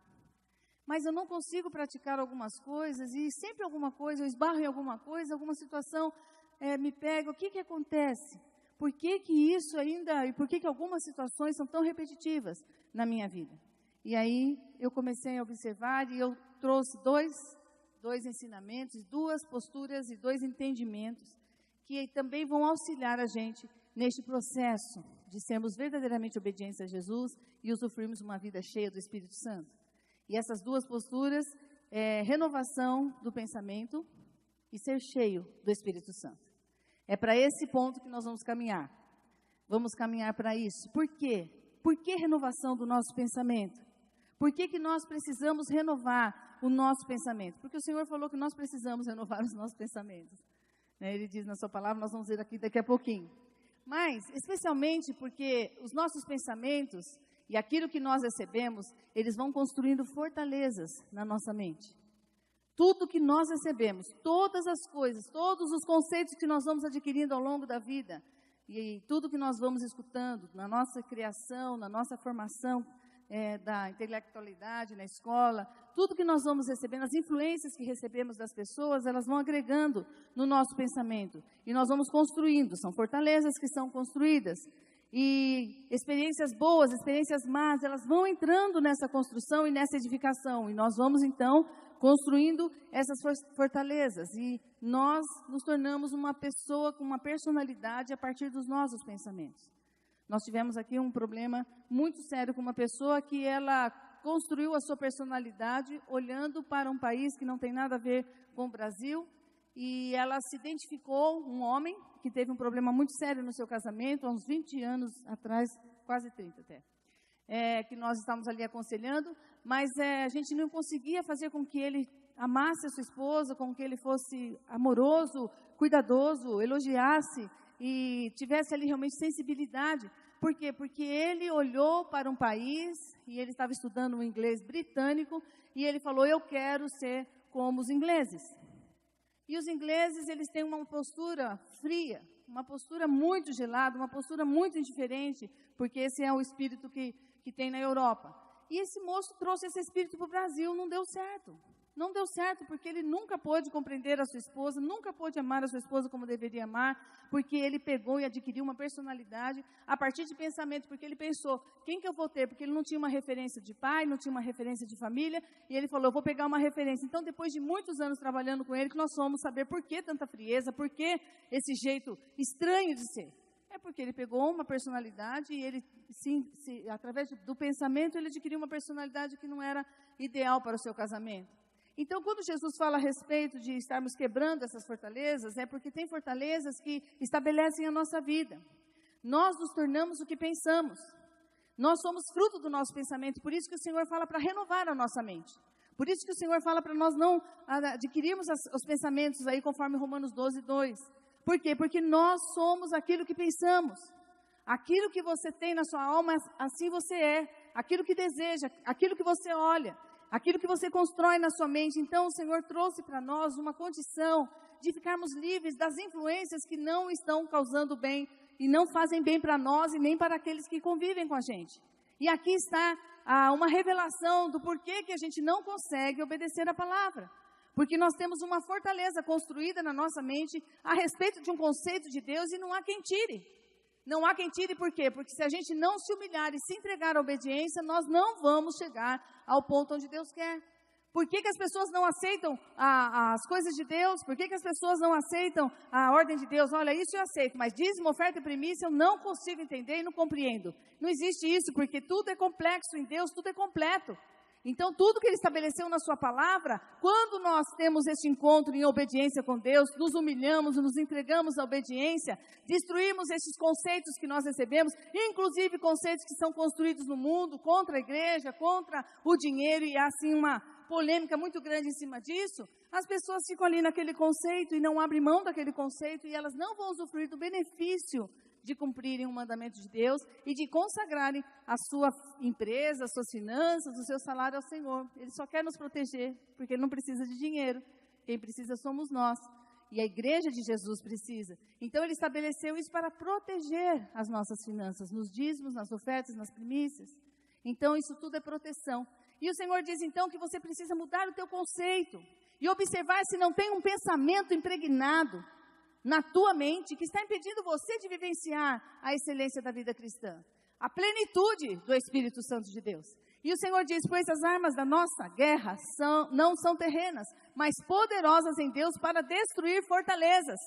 Mas eu não consigo praticar algumas coisas e sempre alguma coisa, eu esbarro em alguma coisa, alguma situação me pega. O que acontece? Por que isso ainda, e por que algumas situações são tão repetitivas na minha vida? E aí eu comecei a observar e eu trouxe dois ensinamentos, 2 posturas e 2 entendimentos que também vão auxiliar a gente neste processo de sermos verdadeiramente obedientes a Jesus e usufruirmos uma vida cheia do Espírito Santo. E essas 2 posturas é renovação do pensamento e ser cheio do Espírito Santo. É para esse ponto que nós vamos caminhar. Vamos caminhar para isso. Por quê? Por que renovação do nosso pensamento? Por que nós precisamos renovar o nosso pensamento? Porque o Senhor falou que nós precisamos renovar os nossos pensamentos. Ele diz na sua palavra, nós vamos ver aqui daqui a pouquinho. Mas, especialmente porque os nossos pensamentos e aquilo que nós recebemos, eles vão construindo fortalezas na nossa mente. Tudo que nós recebemos, todas as coisas, todos os conceitos que nós vamos adquirindo ao longo da vida, e tudo que nós vamos escutando na nossa criação, na nossa formação da intelectualidade na escola, tudo que nós vamos recebendo, as influências que recebemos das pessoas, elas vão agregando no nosso pensamento. E nós vamos construindo, são fortalezas que são construídas. E experiências boas, experiências más, elas vão entrando nessa construção e nessa edificação. E nós vamos, então, construindo essas fortalezas. E nós nos tornamos uma pessoa com uma personalidade a partir dos nossos pensamentos. Nós tivemos aqui um problema muito sério com uma pessoa que ela construiu a sua personalidade olhando para um país que não tem nada a ver com o Brasil. E ela se identificou, um homem que teve um problema muito sério no seu casamento, há uns 20 anos atrás, quase 30 até, que nós estávamos ali aconselhando, mas a gente não conseguia fazer com que ele amasse a sua esposa, com que ele fosse amoroso, cuidadoso, elogiasse e tivesse ali realmente sensibilidade. Por quê? Porque ele olhou para um país, e ele estava estudando um inglês britânico, e ele falou, eu quero ser como os ingleses. E os ingleses, eles têm uma postura fria, uma postura muito gelada, uma postura muito indiferente, porque esse é o espírito que tem na Europa. E esse moço trouxe esse espírito para o Brasil, não deu certo. Não deu certo porque ele nunca pôde compreender a sua esposa, nunca pôde amar a sua esposa como deveria amar, porque ele pegou e adquiriu uma personalidade a partir de pensamento, porque ele pensou, quem que eu vou ter? Porque ele não tinha uma referência de pai, não tinha uma referência de família, e ele falou, eu vou pegar uma referência. Então, depois de muitos anos trabalhando com ele, que nós fomos saber por que tanta frieza, por que esse jeito estranho de ser. É porque ele pegou uma personalidade e ele, através do pensamento, ele adquiriu uma personalidade que não era ideal para o seu casamento. Então, quando Jesus fala a respeito de estarmos quebrando essas fortalezas, é porque tem fortalezas que estabelecem a nossa vida. Nós nos tornamos o que pensamos. Nós somos fruto do nosso pensamento, por isso que o Senhor fala para renovar a nossa mente. Por isso que o Senhor fala para nós não adquirirmos os pensamentos aí conforme Romanos 12, 2. Por quê? Porque nós somos aquilo que pensamos. Aquilo que você tem na sua alma, assim você é. Aquilo que deseja, aquilo que você olha, aquilo que você constrói na sua mente. Então, o Senhor trouxe para nós uma condição de ficarmos livres das influências que não estão causando bem e não fazem bem para nós e nem para aqueles que convivem com a gente. E aqui está uma revelação do porquê que a gente não consegue obedecer a palavra. Porque nós temos uma fortaleza construída na nossa mente a respeito de um conceito de Deus e não há quem tire. Não há quem tire, por quê? Porque se a gente não se humilhar e se entregar à obediência, nós não vamos chegar ao ponto onde Deus quer. Por que as pessoas não aceitam as coisas de Deus? Por que as pessoas não aceitam a ordem de Deus? Olha, isso eu aceito, mas dízimo, oferta e primícia eu não consigo entender e não compreendo. Não existe isso, porque tudo é complexo em Deus, tudo é completo. Então, tudo que Ele estabeleceu na sua palavra, quando nós temos este encontro em obediência com Deus, nos humilhamos, nos entregamos à obediência, destruímos esses conceitos que nós recebemos, inclusive conceitos que são construídos no mundo, contra a igreja, contra o dinheiro, e há assim uma polêmica muito grande em cima disso, as pessoas ficam ali naquele conceito e não abrem mão daquele conceito, e elas não vão usufruir do benefício de cumprirem o mandamento de Deus e de consagrarem a sua empresa, as suas finanças, o seu salário ao Senhor. Ele só quer nos proteger, porque Ele não precisa de dinheiro. Quem precisa somos nós. E a igreja de Jesus precisa. Então, Ele estabeleceu isso para proteger as nossas finanças, nos dízimos, nas ofertas, nas primícias. Então, isso tudo é proteção. E o Senhor diz, então, que você precisa mudar o teu conceito e observar se não tem um pensamento impregnado na tua mente, que está impedindo você de vivenciar a excelência da vida cristã, a plenitude do Espírito Santo de Deus. E o Senhor diz, pois as armas da nossa guerra não são terrenas, mas poderosas em Deus para destruir fortalezas.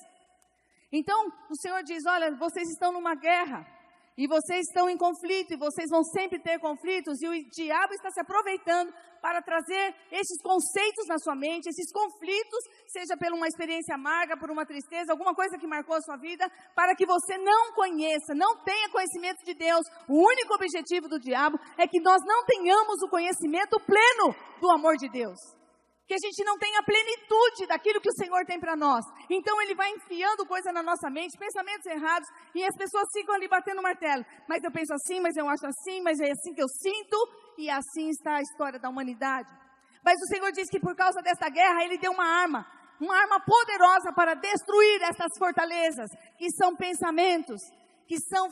Então, o Senhor diz, olha, vocês estão numa guerra, e vocês estão em conflito, e vocês vão sempre ter conflitos, e o diabo está se aproveitando para trazer esses conceitos na sua mente, esses conflitos, seja por uma experiência amarga, por uma tristeza, alguma coisa que marcou a sua vida, para que você não conheça, não tenha conhecimento de Deus. O único objetivo do diabo é que nós não tenhamos o conhecimento pleno do amor de Deus. Que a gente não tenha a plenitude daquilo que o Senhor tem para nós. Então, Ele vai enfiando coisa na nossa mente, pensamentos errados, e as pessoas ficam ali batendo o martelo. Mas eu penso assim, mas eu acho assim, mas é assim que eu sinto, e assim está a história da humanidade. Mas o Senhor diz que por causa dessa guerra, Ele deu uma arma poderosa para destruir essas fortalezas, que são pensamentos, que são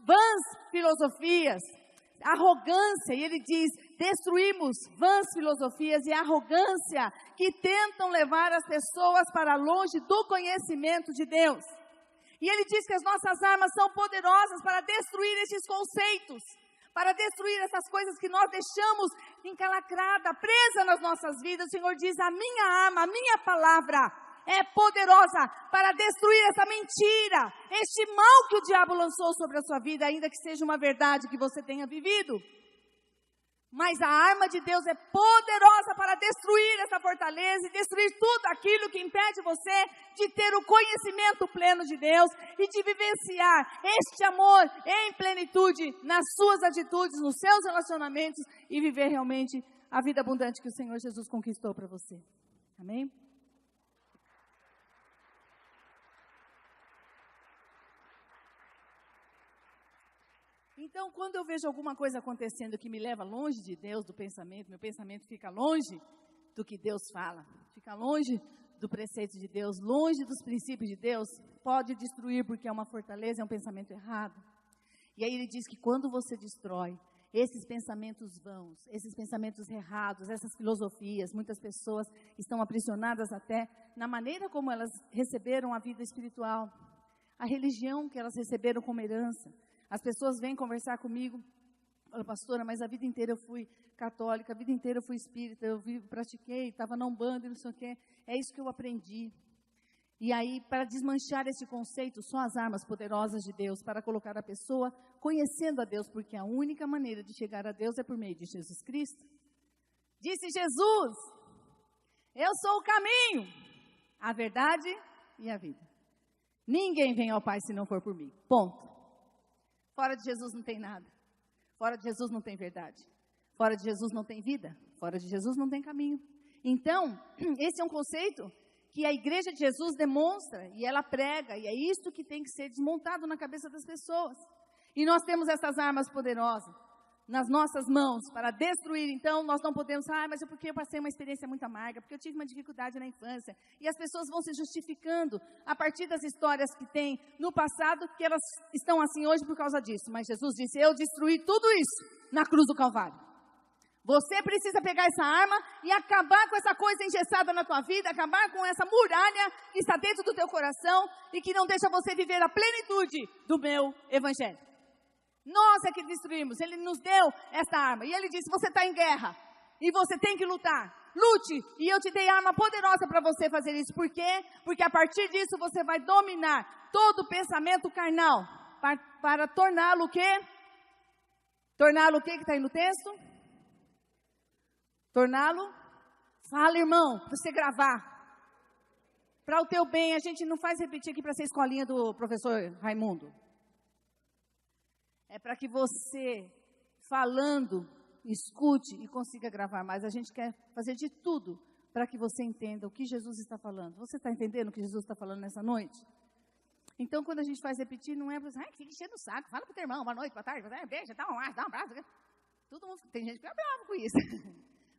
vãs filosofias, arrogância, e Ele diz, destruímos vãs filosofias e arrogância que tentam levar as pessoas para longe do conhecimento de Deus. E ele diz que as nossas armas são poderosas para destruir esses conceitos, para destruir essas coisas que nós deixamos encalacrada, presa nas nossas vidas. O Senhor diz, a minha arma, a minha palavra é poderosa para destruir essa mentira, este mal que o diabo lançou sobre a sua vida, ainda que seja uma verdade que você tenha vivido. Mas a arma de Deus é poderosa para destruir essa fortaleza e destruir tudo aquilo que impede você de ter o conhecimento pleno de Deus e de vivenciar este amor em plenitude nas suas atitudes, nos seus relacionamentos e viver realmente a vida abundante que o Senhor Jesus conquistou para você. Amém? Então, quando eu vejo alguma coisa acontecendo que me leva longe de Deus, do pensamento, meu pensamento fica longe do que Deus fala, fica longe do preceito de Deus, longe dos princípios de Deus, pode destruir porque é uma fortaleza, é um pensamento errado. E aí ele diz que quando você destrói esses pensamentos vãos, esses pensamentos errados, essas filosofias, muitas pessoas estão aprisionadas até na maneira como elas receberam a vida espiritual, a religião que elas receberam como herança. As pessoas vêm conversar comigo, falam, pastora, mas a vida inteira eu fui católica, a vida inteira eu fui espírita, eu pratiquei, estava na Umbanda e não sei o quê, é isso que eu aprendi. E aí, para desmanchar esse conceito, só as armas poderosas de Deus, para colocar a pessoa conhecendo a Deus, porque a única maneira de chegar a Deus é por meio de Jesus Cristo. Disse Jesus, eu sou o caminho, a verdade e a vida. Ninguém vem ao Pai se não for por mim, ponto. Fora de Jesus não tem nada. Fora de Jesus não tem verdade. Fora de Jesus não tem vida. Fora de Jesus não tem caminho. Então, esse é um conceito que a igreja de Jesus demonstra e ela prega. E é isso que tem que ser desmontado na cabeça das pessoas. E nós temos essas armas poderosas nas nossas mãos para destruir. Então, nós não podemos, mas é porque eu passei uma experiência muito amarga, porque eu tive uma dificuldade na infância. E as pessoas vão se justificando a partir das histórias que tem no passado, que elas estão assim hoje por causa disso. Mas Jesus disse, eu destruí tudo isso na cruz do Calvário. Você precisa pegar essa arma e acabar com essa coisa engessada na tua vida, acabar com essa muralha que está dentro do teu coração e que não deixa você viver a plenitude do meu evangelho. Nós é que destruímos, Ele nos deu essa arma. E Ele disse, você está em guerra e você tem que lutar. Lute, e eu te dei arma poderosa para você fazer isso. Por quê? Porque a partir disso você vai dominar todo o pensamento carnal. Para torná-lo o quê? Torná-lo o quê que está aí no texto? Torná-lo? Fala, irmão, para você gravar. Para o teu bem, a gente não faz repetir aqui para ser escolinha do professor Raimundo. É para que você, falando, escute e consiga gravar mais. A gente quer fazer de tudo para que você entenda o que Jesus está falando. Você está entendendo o que Jesus está falando nessa noite? Então, quando a gente faz repetir, não é para você, fica enchendo o saco, fala para o teu irmão, boa noite, boa tarde, beijo, dá um abraço. Todo mundo, tem gente que fica bravo com isso.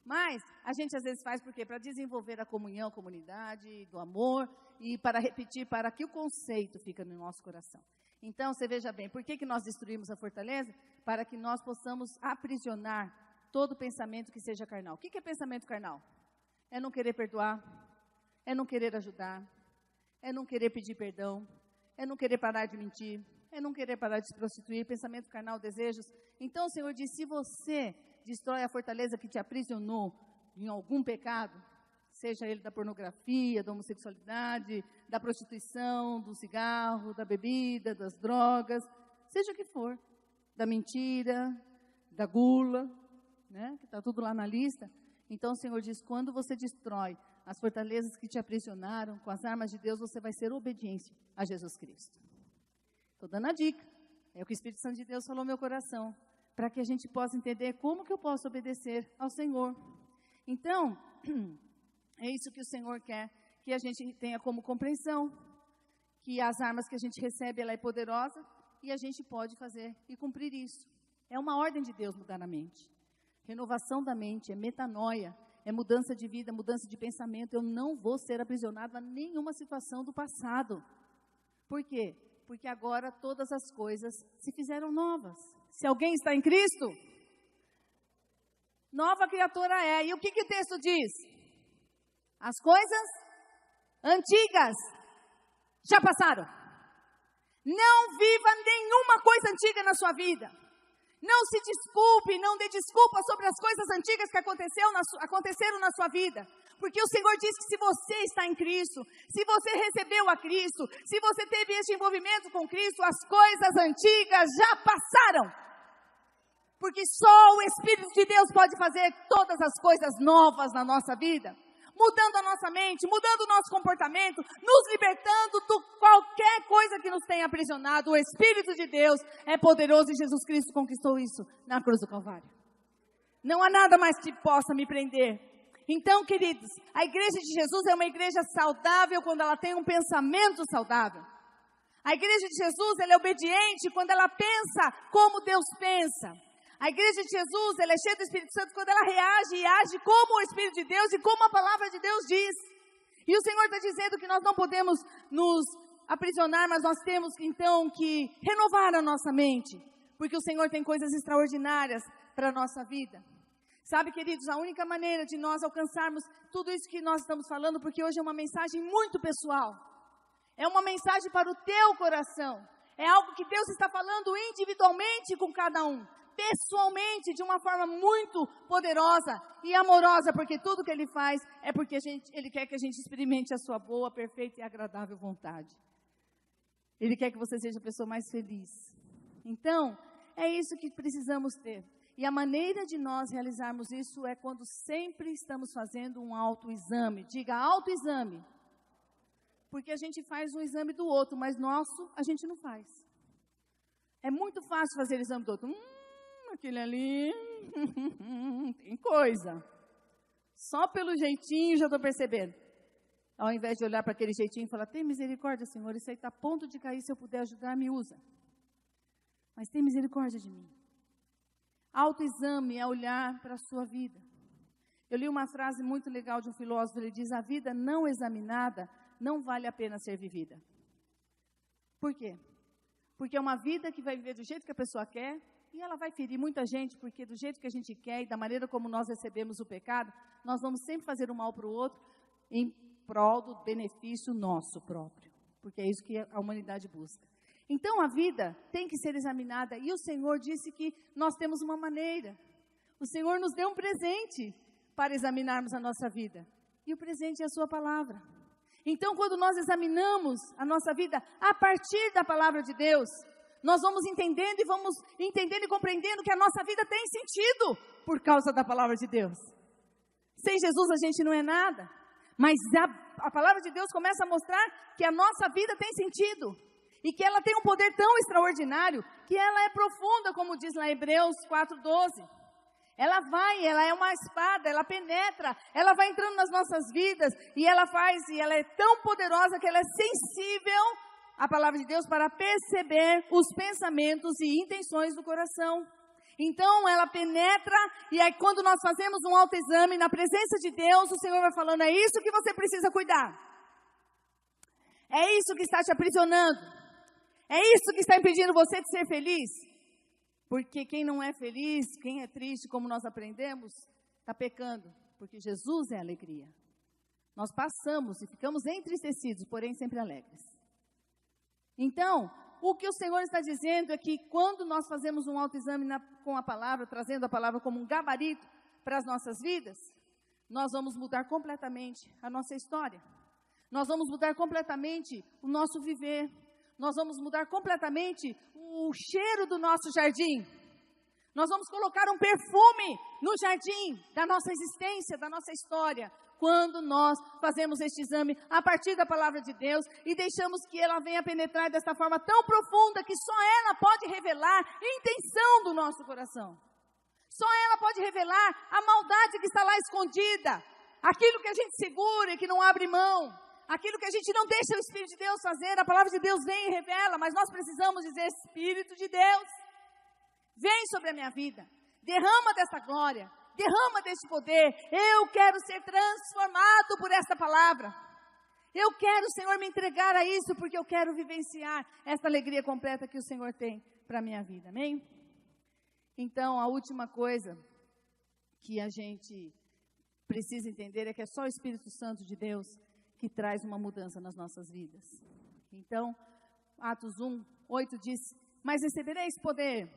Mas a gente às vezes faz por quê? Para desenvolver a comunhão, a comunidade, do amor e para repetir, para que o conceito fique no nosso coração. Então, você veja bem, por que nós destruímos a fortaleza? Para que nós possamos aprisionar todo pensamento que seja carnal. O que é pensamento carnal? É não querer perdoar, é não querer ajudar, é não querer pedir perdão, é não querer parar de mentir, é não querer parar de se prostituir, pensamento carnal, desejos. Então, o Senhor diz, se você destrói a fortaleza que te aprisionou em algum pecado, seja ele da pornografia, da homossexualidade, da prostituição, do cigarro, da bebida, das drogas, seja o que for, da mentira, da gula, né, que está tudo lá na lista. Então o Senhor diz, quando você destrói as fortalezas que te aprisionaram, com as armas de Deus, você vai ser obediente a Jesus Cristo. Estou dando a dica, é o que o Espírito Santo de Deus falou no meu coração, para que a gente possa entender como que eu posso obedecer ao Senhor. Então, é isso que o Senhor quer, que a gente tenha como compreensão, que as armas que a gente recebe, ela é poderosa, e a gente pode fazer e cumprir isso. É uma ordem de Deus mudar a mente. Renovação da mente, é metanoia, é mudança de vida, mudança de pensamento. Eu não vou ser aprisionado a nenhuma situação do passado. Por quê? Porque agora todas as coisas se fizeram novas. Se alguém está em Cristo, nova criatura é. E o que o texto diz? As coisas antigas já passaram. Não viva nenhuma coisa antiga na sua vida. Não se desculpe, não dê desculpa sobre as coisas antigas que aconteceram na sua vida. Porque o Senhor diz que se você está em Cristo, se você recebeu a Cristo, se você teve este envolvimento com Cristo, as coisas antigas já passaram. Porque só o Espírito de Deus pode fazer todas as coisas novas na nossa vida. Mudando a nossa mente, mudando o nosso comportamento, nos libertando de qualquer coisa que nos tenha aprisionado. O Espírito de Deus é poderoso e Jesus Cristo conquistou isso na cruz do Calvário. Não há nada mais que possa me prender. Então, queridos, a igreja de Jesus é uma igreja saudável quando ela tem um pensamento saudável. A igreja de Jesus, ela é obediente quando ela pensa como Deus pensa. A igreja de Jesus, ela é cheia do Espírito Santo quando ela reage e age como o Espírito de Deus e como a palavra de Deus diz. E o Senhor está dizendo que nós não podemos nos aprisionar, mas nós temos então que renovar a nossa mente, porque o Senhor tem coisas extraordinárias para a nossa vida. Sabe, queridos, a única maneira de nós alcançarmos tudo isso que nós estamos falando, porque hoje é uma mensagem muito pessoal, é uma mensagem para o teu coração, é algo que Deus está falando individualmente com cada um, pessoalmente, de uma forma muito poderosa e amorosa, porque tudo que Ele faz é porque Ele quer que a gente experimente a sua boa, perfeita e agradável vontade. Ele quer que você seja a pessoa mais feliz. Então, é isso que precisamos ter. E a maneira de nós realizarmos isso é quando sempre estamos fazendo um autoexame. Diga, autoexame. Porque a gente faz um exame do outro, mas nosso a gente não faz. É muito fácil fazer o exame do outro. Aquele ali, tem coisa. Só pelo jeitinho já estou percebendo. Ao invés de olhar para aquele jeitinho e falar, tem misericórdia, Senhor, isso aí está a ponto de cair, se eu puder ajudar, me usa. Mas tem misericórdia de mim. Autoexame é olhar para a sua vida. Eu li uma frase muito legal de um filósofo, ele diz, a vida não examinada não vale a pena ser vivida. Por quê? Porque é uma vida que vai viver do jeito que a pessoa quer, e ela vai ferir muita gente, porque do jeito que a gente quer e da maneira como nós recebemos o pecado, nós vamos sempre fazer o mal para o outro em prol do benefício nosso próprio. Porque é isso que a humanidade busca. Então a vida tem que ser examinada e o Senhor disse que nós temos uma maneira. O Senhor nos deu um presente para examinarmos a nossa vida. E o presente é a sua palavra. Então quando nós examinamos a nossa vida a partir da palavra de Deus, nós vamos entendendo e compreendendo que a nossa vida tem sentido por causa da palavra de Deus. Sem Jesus a gente não é nada, mas a palavra de Deus começa a mostrar que a nossa vida tem sentido e que ela tem um poder tão extraordinário que ela é profunda, como diz lá em Hebreus 4:12. Ela é uma espada, ela penetra, ela vai entrando nas nossas vidas e ela é tão poderosa que ela é sensível a palavra de Deus para perceber os pensamentos e intenções do coração. Então ela penetra e aí quando nós fazemos um autoexame na presença de Deus, o Senhor vai falando, é isso que você precisa cuidar. É isso que está te aprisionando. É isso que está impedindo você de ser feliz. Porque quem não é feliz, quem é triste, como nós aprendemos, está pecando. Porque Jesus é alegria. Nós passamos e ficamos entristecidos, porém sempre alegres. Então, o que o Senhor está dizendo é que quando nós fazemos um autoexame com a palavra, trazendo a palavra como um gabarito para as nossas vidas, nós vamos mudar completamente a nossa história. Nós vamos mudar completamente o nosso viver. Nós vamos mudar completamente o cheiro do nosso jardim. Nós vamos colocar um perfume no jardim da nossa existência, da nossa história, quando nós fazemos este exame a partir da palavra de Deus e deixamos que ela venha penetrar desta forma tão profunda que só ela pode revelar a intenção do nosso coração. Só ela pode revelar a maldade que está lá escondida, aquilo que a gente segura e que não abre mão, aquilo que a gente não deixa o Espírito de Deus fazer. A palavra de Deus vem e revela, mas nós precisamos dizer, Espírito de Deus, vem sobre a minha vida, derrama dessa glória, derrama desse poder. Eu quero ser transformado por esta palavra. Eu quero, Senhor, me entregar a isso, porque eu quero vivenciar essa alegria completa que o Senhor tem para a minha vida. Amém? Então, a última coisa que a gente precisa entender é que é só o Espírito Santo de Deus que traz uma mudança nas nossas vidas. Então, Atos 1, 8 diz, mas recebereis poder,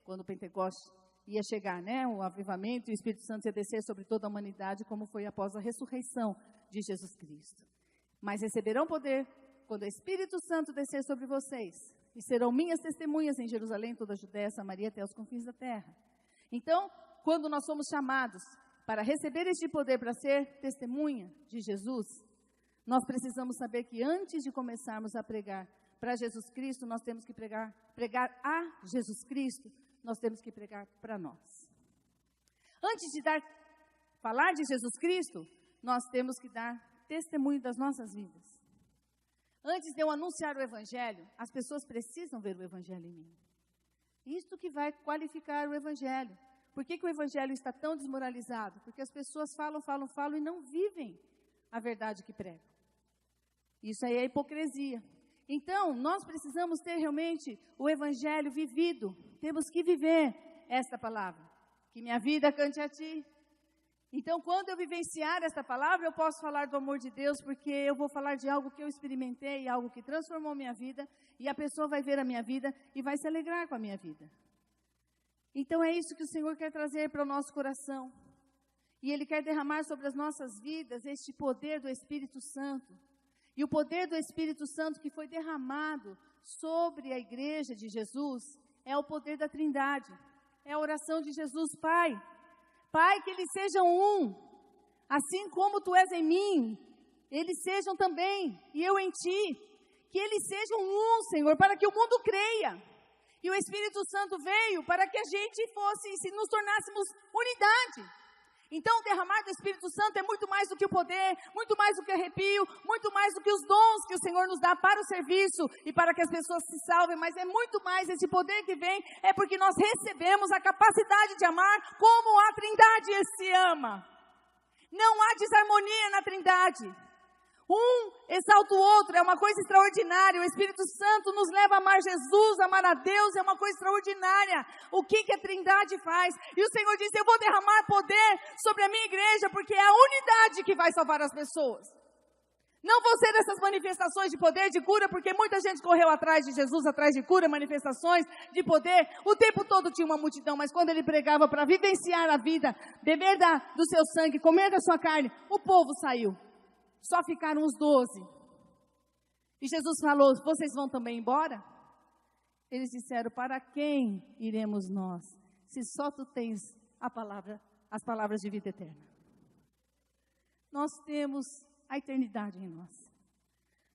quando o Pentecoste ia chegar, né? O avivamento e o Espírito Santo ia descer sobre toda a humanidade, como foi após a ressurreição de Jesus Cristo. Mas receberão poder quando o Espírito Santo descer sobre vocês, e serão minhas testemunhas em Jerusalém, toda a Judéia, Samaria, até os confins da terra. Então, quando nós somos chamados para receber este poder para ser testemunha de Jesus, nós precisamos saber que antes de começarmos a pregar para Jesus Cristo, nós temos que pregar a Jesus Cristo, nós temos que pregar para nós. Antes de falar de Jesus Cristo, nós temos que dar testemunho das nossas vidas. Antes de eu anunciar o Evangelho, as pessoas precisam ver o Evangelho em mim. Isto que vai qualificar o Evangelho. Por que o Evangelho está tão desmoralizado? Porque as pessoas falam e não vivem a verdade que pregam. Isso aí é hipocrisia. Então, nós precisamos ter realmente o Evangelho vivido. Temos que viver esta palavra. Que minha vida cante a ti. Então, quando eu vivenciar esta palavra, eu posso falar do amor de Deus, porque eu vou falar de algo que eu experimentei, algo que transformou minha vida, e a pessoa vai ver a minha vida e vai se alegrar com a minha vida. Então, é isso que o Senhor quer trazer para o nosso coração. E Ele quer derramar sobre as nossas vidas este poder do Espírito Santo. E o poder do Espírito Santo que foi derramado sobre a igreja de Jesus é o poder da Trindade. É a oração de Jesus, Pai. Pai, que eles sejam um, assim como Tu és em mim, eles sejam também, e eu em Ti. Que eles sejam um, Senhor, para que o mundo creia. E o Espírito Santo veio para que a gente se nos tornássemos unidade. Então, o derramar do Espírito Santo é muito mais do que o poder, muito mais do que arrepio, muito mais do que os dons que o Senhor nos dá para o serviço e para que as pessoas se salvem, mas é muito mais esse poder que vem, é porque nós recebemos a capacidade de amar como a Trindade se ama. Não há desarmonia na Trindade. Um exalta o outro, é uma coisa extraordinária. O Espírito Santo nos leva a amar Jesus, amar a Deus, é uma coisa extraordinária. O que a Trindade faz? E o Senhor diz, eu vou derramar poder sobre a minha igreja, porque é a unidade que vai salvar as pessoas. Não vão ser essas manifestações de poder, de cura, porque muita gente correu atrás de Jesus, atrás de cura, manifestações de poder. O tempo todo tinha uma multidão, mas quando ele pregava para vivenciar a vida, beber do seu sangue, comer da sua carne, o povo saiu. Só ficaram os 12. E Jesus falou, vocês vão também embora? Eles disseram, para quem iremos nós? Se só Tu tens as palavras de vida eterna. Nós temos a eternidade em nós.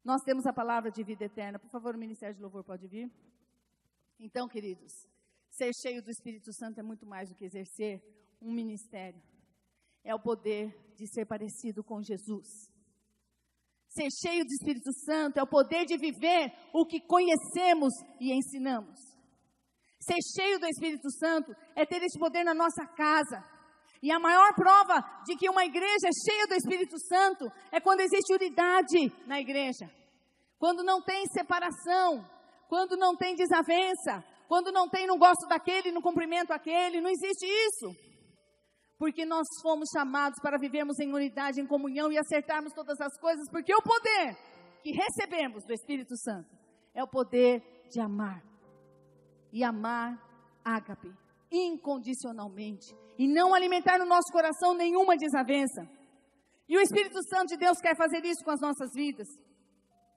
Nós temos a palavra de vida eterna. Por favor, o Ministério de Louvor pode vir? Então, queridos, ser cheio do Espírito Santo é muito mais do que exercer um ministério. É o poder de ser parecido com Jesus. Ser cheio do Espírito Santo é o poder de viver o que conhecemos e ensinamos. Ser cheio do Espírito Santo é ter esse poder na nossa casa. E a maior prova de que uma igreja é cheia do Espírito Santo é quando existe unidade na igreja. Quando não tem separação, quando não tem desavença, quando não gosto daquele, não cumprimento aquele, não existe isso. Porque nós fomos chamados para vivermos em unidade, em comunhão e acertarmos todas as coisas, porque o poder que recebemos do Espírito Santo é o poder de amar. E amar ágape, incondicionalmente. E não alimentar no nosso coração nenhuma desavença. E o Espírito Santo de Deus quer fazer isso com as nossas vidas.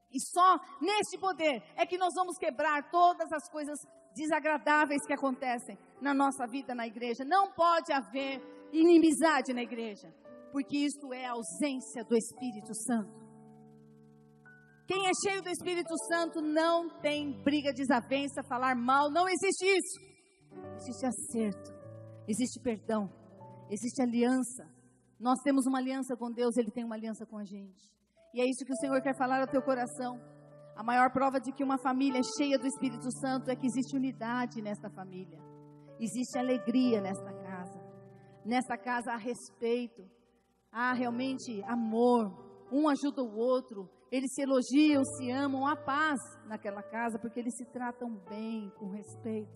E só neste poder é que nós vamos quebrar todas as coisas desagradáveis que acontecem na nossa vida na igreja. Não pode haver inimizade na igreja, porque isto é a ausência do Espírito Santo. Quem é cheio do Espírito Santo não tem briga, desavença, falar mal, não existe isso. Existe acerto, existe perdão, existe aliança. Nós temos uma aliança com Deus, Ele tem uma aliança com a gente. E é isso que o Senhor quer falar ao teu coração. A maior prova de que uma família é cheia do Espírito Santo é que existe unidade nesta família. Existe alegria nesta casa. Nesta casa há respeito, há realmente amor, um ajuda o outro, eles se elogiam, se amam, há paz naquela casa, porque eles se tratam bem, com respeito.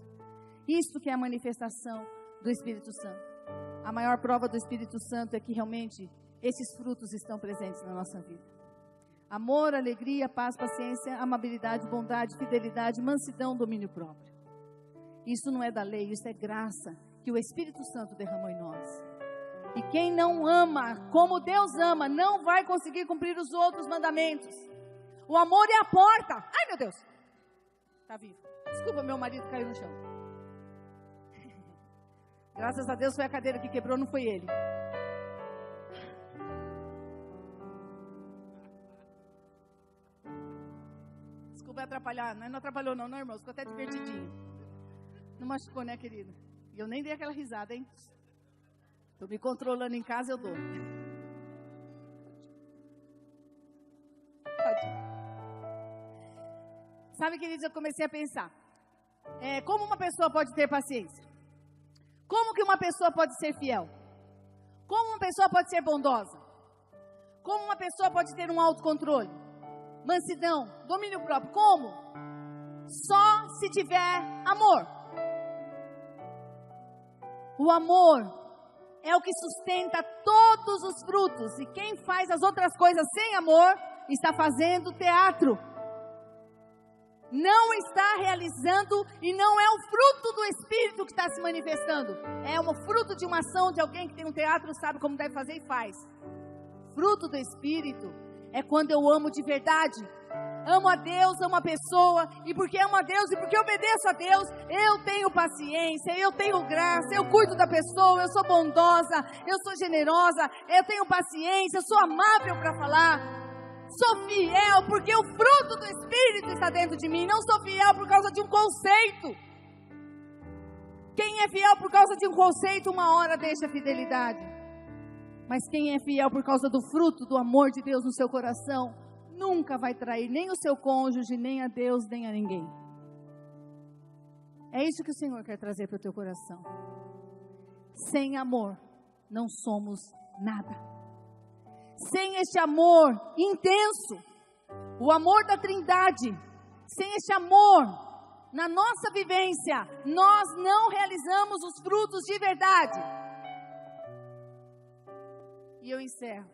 Isso que é a manifestação do Espírito Santo. A maior prova do Espírito Santo é que realmente esses frutos estão presentes na nossa vida. Amor, alegria, paz, paciência, amabilidade, bondade, fidelidade, mansidão, domínio próprio. Isso não é da lei, isso é graça que o Espírito Santo derramou em nós. E quem não ama como Deus ama, não vai conseguir cumprir os outros mandamentos. O amor é a porta. Ai, meu Deus. Está vivo. Desculpa, meu marido caiu no chão. Graças a Deus foi a cadeira que quebrou, não foi ele. Desculpa atrapalhar. Não atrapalhou não, irmãos. Ficou até divertidinho. Não machucou, né, querida? E eu nem dei aquela risada, hein? Estou me controlando em casa, eu dou. Sabe, queridos, eu comecei a pensar. Como uma pessoa pode ter paciência? Como que uma pessoa pode ser fiel? Como uma pessoa pode ser bondosa? Como uma pessoa pode ter um autocontrole? Mansidão, domínio próprio. Como? Só se tiver amor. O amor é o que sustenta todos os frutos. E quem faz as outras coisas sem amor, está fazendo teatro. Não está realizando e não é o fruto do Espírito que está se manifestando. É um fruto de uma ação de alguém que tem um teatro, sabe como deve fazer e faz. Fruto do Espírito é quando eu amo de verdade. Amo a Deus, amo a pessoa, e porque amo a Deus e porque obedeço a Deus, eu tenho paciência, eu tenho graça, eu cuido da pessoa, eu sou bondosa, eu sou generosa, eu tenho paciência, eu sou amável para falar, sou fiel porque o fruto do Espírito está dentro de mim. Não sou fiel por causa de um conceito. Quem é fiel por causa de um conceito, uma hora deixa a fidelidade. Mas quem é fiel por causa do fruto do amor de Deus no seu coração, nunca vai trair nem o seu cônjuge, nem a Deus, nem a ninguém. É isso que o Senhor quer trazer para o teu coração. Sem amor, não somos nada. Sem este amor intenso, o amor da Trindade, sem este amor na nossa vivência, nós não realizamos os frutos de verdade. E eu encerro.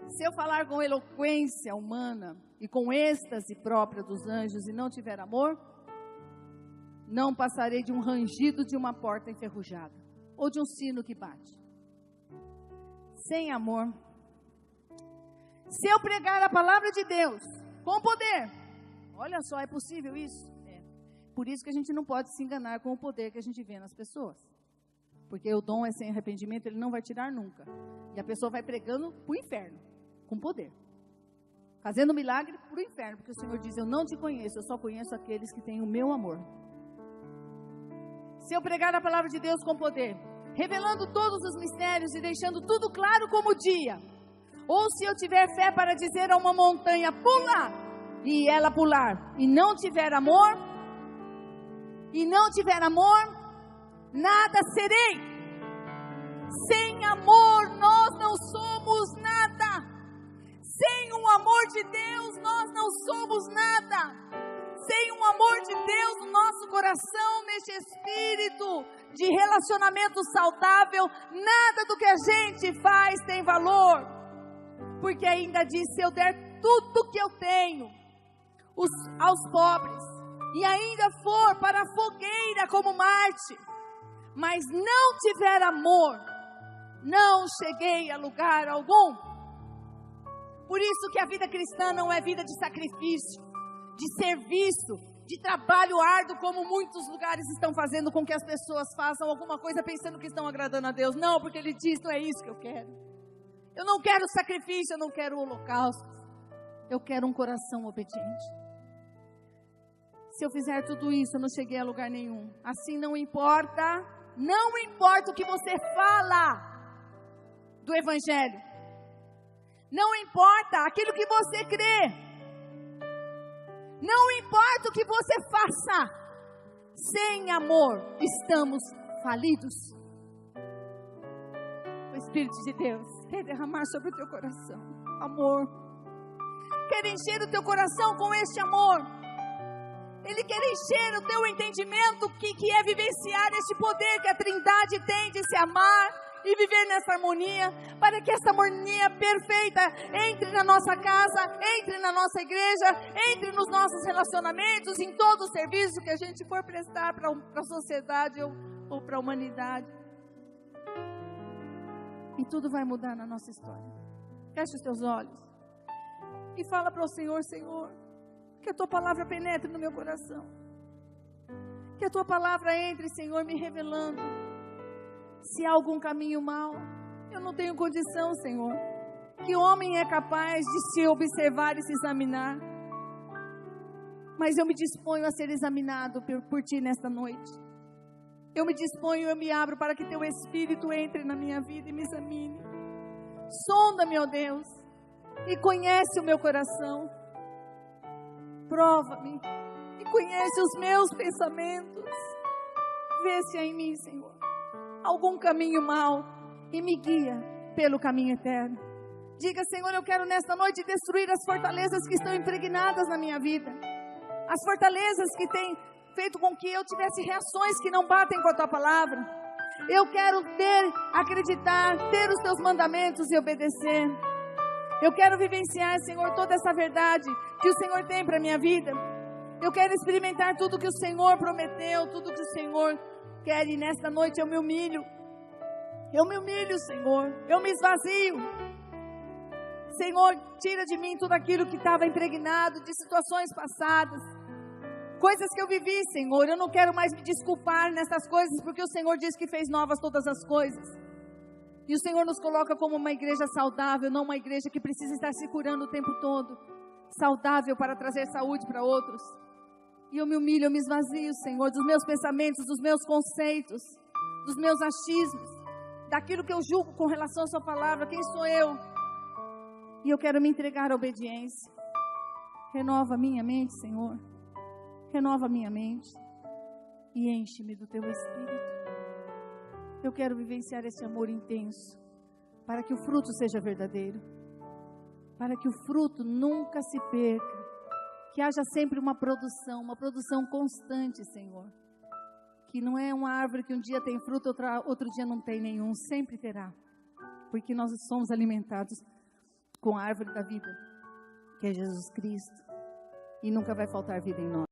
Se eu falar com eloquência humana e com êxtase própria dos anjos e não tiver amor, não passarei de um rangido de uma porta enferrujada ou de um sino que bate. Sem amor. Se eu pregar a palavra de Deus com poder, olha só, é possível isso? É. Por isso que a gente não pode se enganar com o poder que a gente vê nas pessoas. Porque o dom é sem arrependimento, ele não vai tirar nunca. E a pessoa vai pregando para o inferno, com poder. Fazendo milagre para o inferno, porque o Senhor diz, eu não te conheço, eu só conheço aqueles que têm o meu amor. Se eu pregar a palavra de Deus com poder, revelando todos os mistérios e deixando tudo claro como o dia, ou se eu tiver fé para dizer a uma montanha, pula, e ela pular, e não tiver amor, nada serei. Sem amor nós não somos nada. Sem o amor de Deus nós não somos nada. Sem o amor de Deus no nosso coração, neste espírito de relacionamento saudável, nada do que a gente faz tem valor. Porque ainda diz, se eu der tudo que eu tenho aos pobres, e ainda for para a fogueira como Marte, mas não tiver amor, não cheguei a lugar algum. Por isso que a vida cristã não é vida de sacrifício, de serviço, de trabalho árduo, como muitos lugares estão fazendo com que as pessoas façam alguma coisa pensando que estão agradando a Deus. Não, porque Ele diz, não é isso que eu quero. Eu não quero sacrifício, eu não quero holocausto. Eu quero um coração obediente. Se eu fizer tudo isso, eu não cheguei a lugar nenhum. Assim não importa o que você fala do Evangelho. Não importa aquilo que você crê. Não importa o que você faça. Sem amor, estamos falidos. O Espírito de Deus quer derramar sobre o teu coração amor. Quer encher o teu coração com este amor. Ele quer encher o teu entendimento que é vivenciar este poder que a Trindade tem de se amar e viver nessa harmonia, para que essa harmonia perfeita entre na nossa casa, entre na nossa igreja, entre nos nossos relacionamentos, em todo o serviço que a gente for prestar para a sociedade ou para a humanidade. E tudo vai mudar na nossa história. Feche os teus olhos e fala para o Senhor: Senhor, que a Tua palavra penetre no meu coração. Que a Tua palavra entre, Senhor, me revelando se há algum caminho mau. Eu não tenho condição, Senhor. Que homem é capaz de se observar e se examinar? Mas eu me disponho a ser examinado por Ti nesta noite. Eu me disponho, eu me abro para que Teu Espírito entre na minha vida e me examine. Sonda-me, ó Deus, e conhece o meu coração. Prova-me e conhece os meus pensamentos. Vê se há em mim, Senhor, algum caminho mau e me guia pelo caminho eterno. Diga: Senhor, eu quero nesta noite destruir as fortalezas que estão impregnadas na minha vida. As fortalezas que têm feito com que eu tivesse reações que não batem com a Tua palavra. Eu quero acreditar, ter os Teus mandamentos e obedecer. Eu quero vivenciar, Senhor, toda essa verdade que o Senhor tem para a minha vida. Eu quero experimentar tudo que o Senhor prometeu, tudo que o Senhor quer. E nesta noite eu me humilho. Eu me humilho, Senhor. Eu me esvazio. Senhor, tira de mim tudo aquilo que estava impregnado de situações passadas. Coisas que eu vivi, Senhor. Eu não quero mais me desculpar nessas coisas, porque o Senhor diz que fez novas todas as coisas. E o Senhor nos coloca como uma igreja saudável, não uma igreja que precisa estar se curando o tempo todo. Saudável para trazer saúde para outros. E eu me humilho, eu me esvazio, Senhor, dos meus pensamentos, dos meus conceitos, dos meus achismos, daquilo que eu julgo com relação à Sua palavra. Quem sou eu? E eu quero me entregar à obediência. Renova a minha mente, Senhor. Renova a minha mente e enche-me do Teu Espírito. Eu quero vivenciar esse amor intenso, para que o fruto seja verdadeiro, para que o fruto nunca se perca, que haja sempre uma produção constante, Senhor, que não é uma árvore que um dia tem fruto, outro dia não tem nenhum, sempre terá, porque nós somos alimentados com a árvore da vida, que é Jesus Cristo, e nunca vai faltar vida em nós.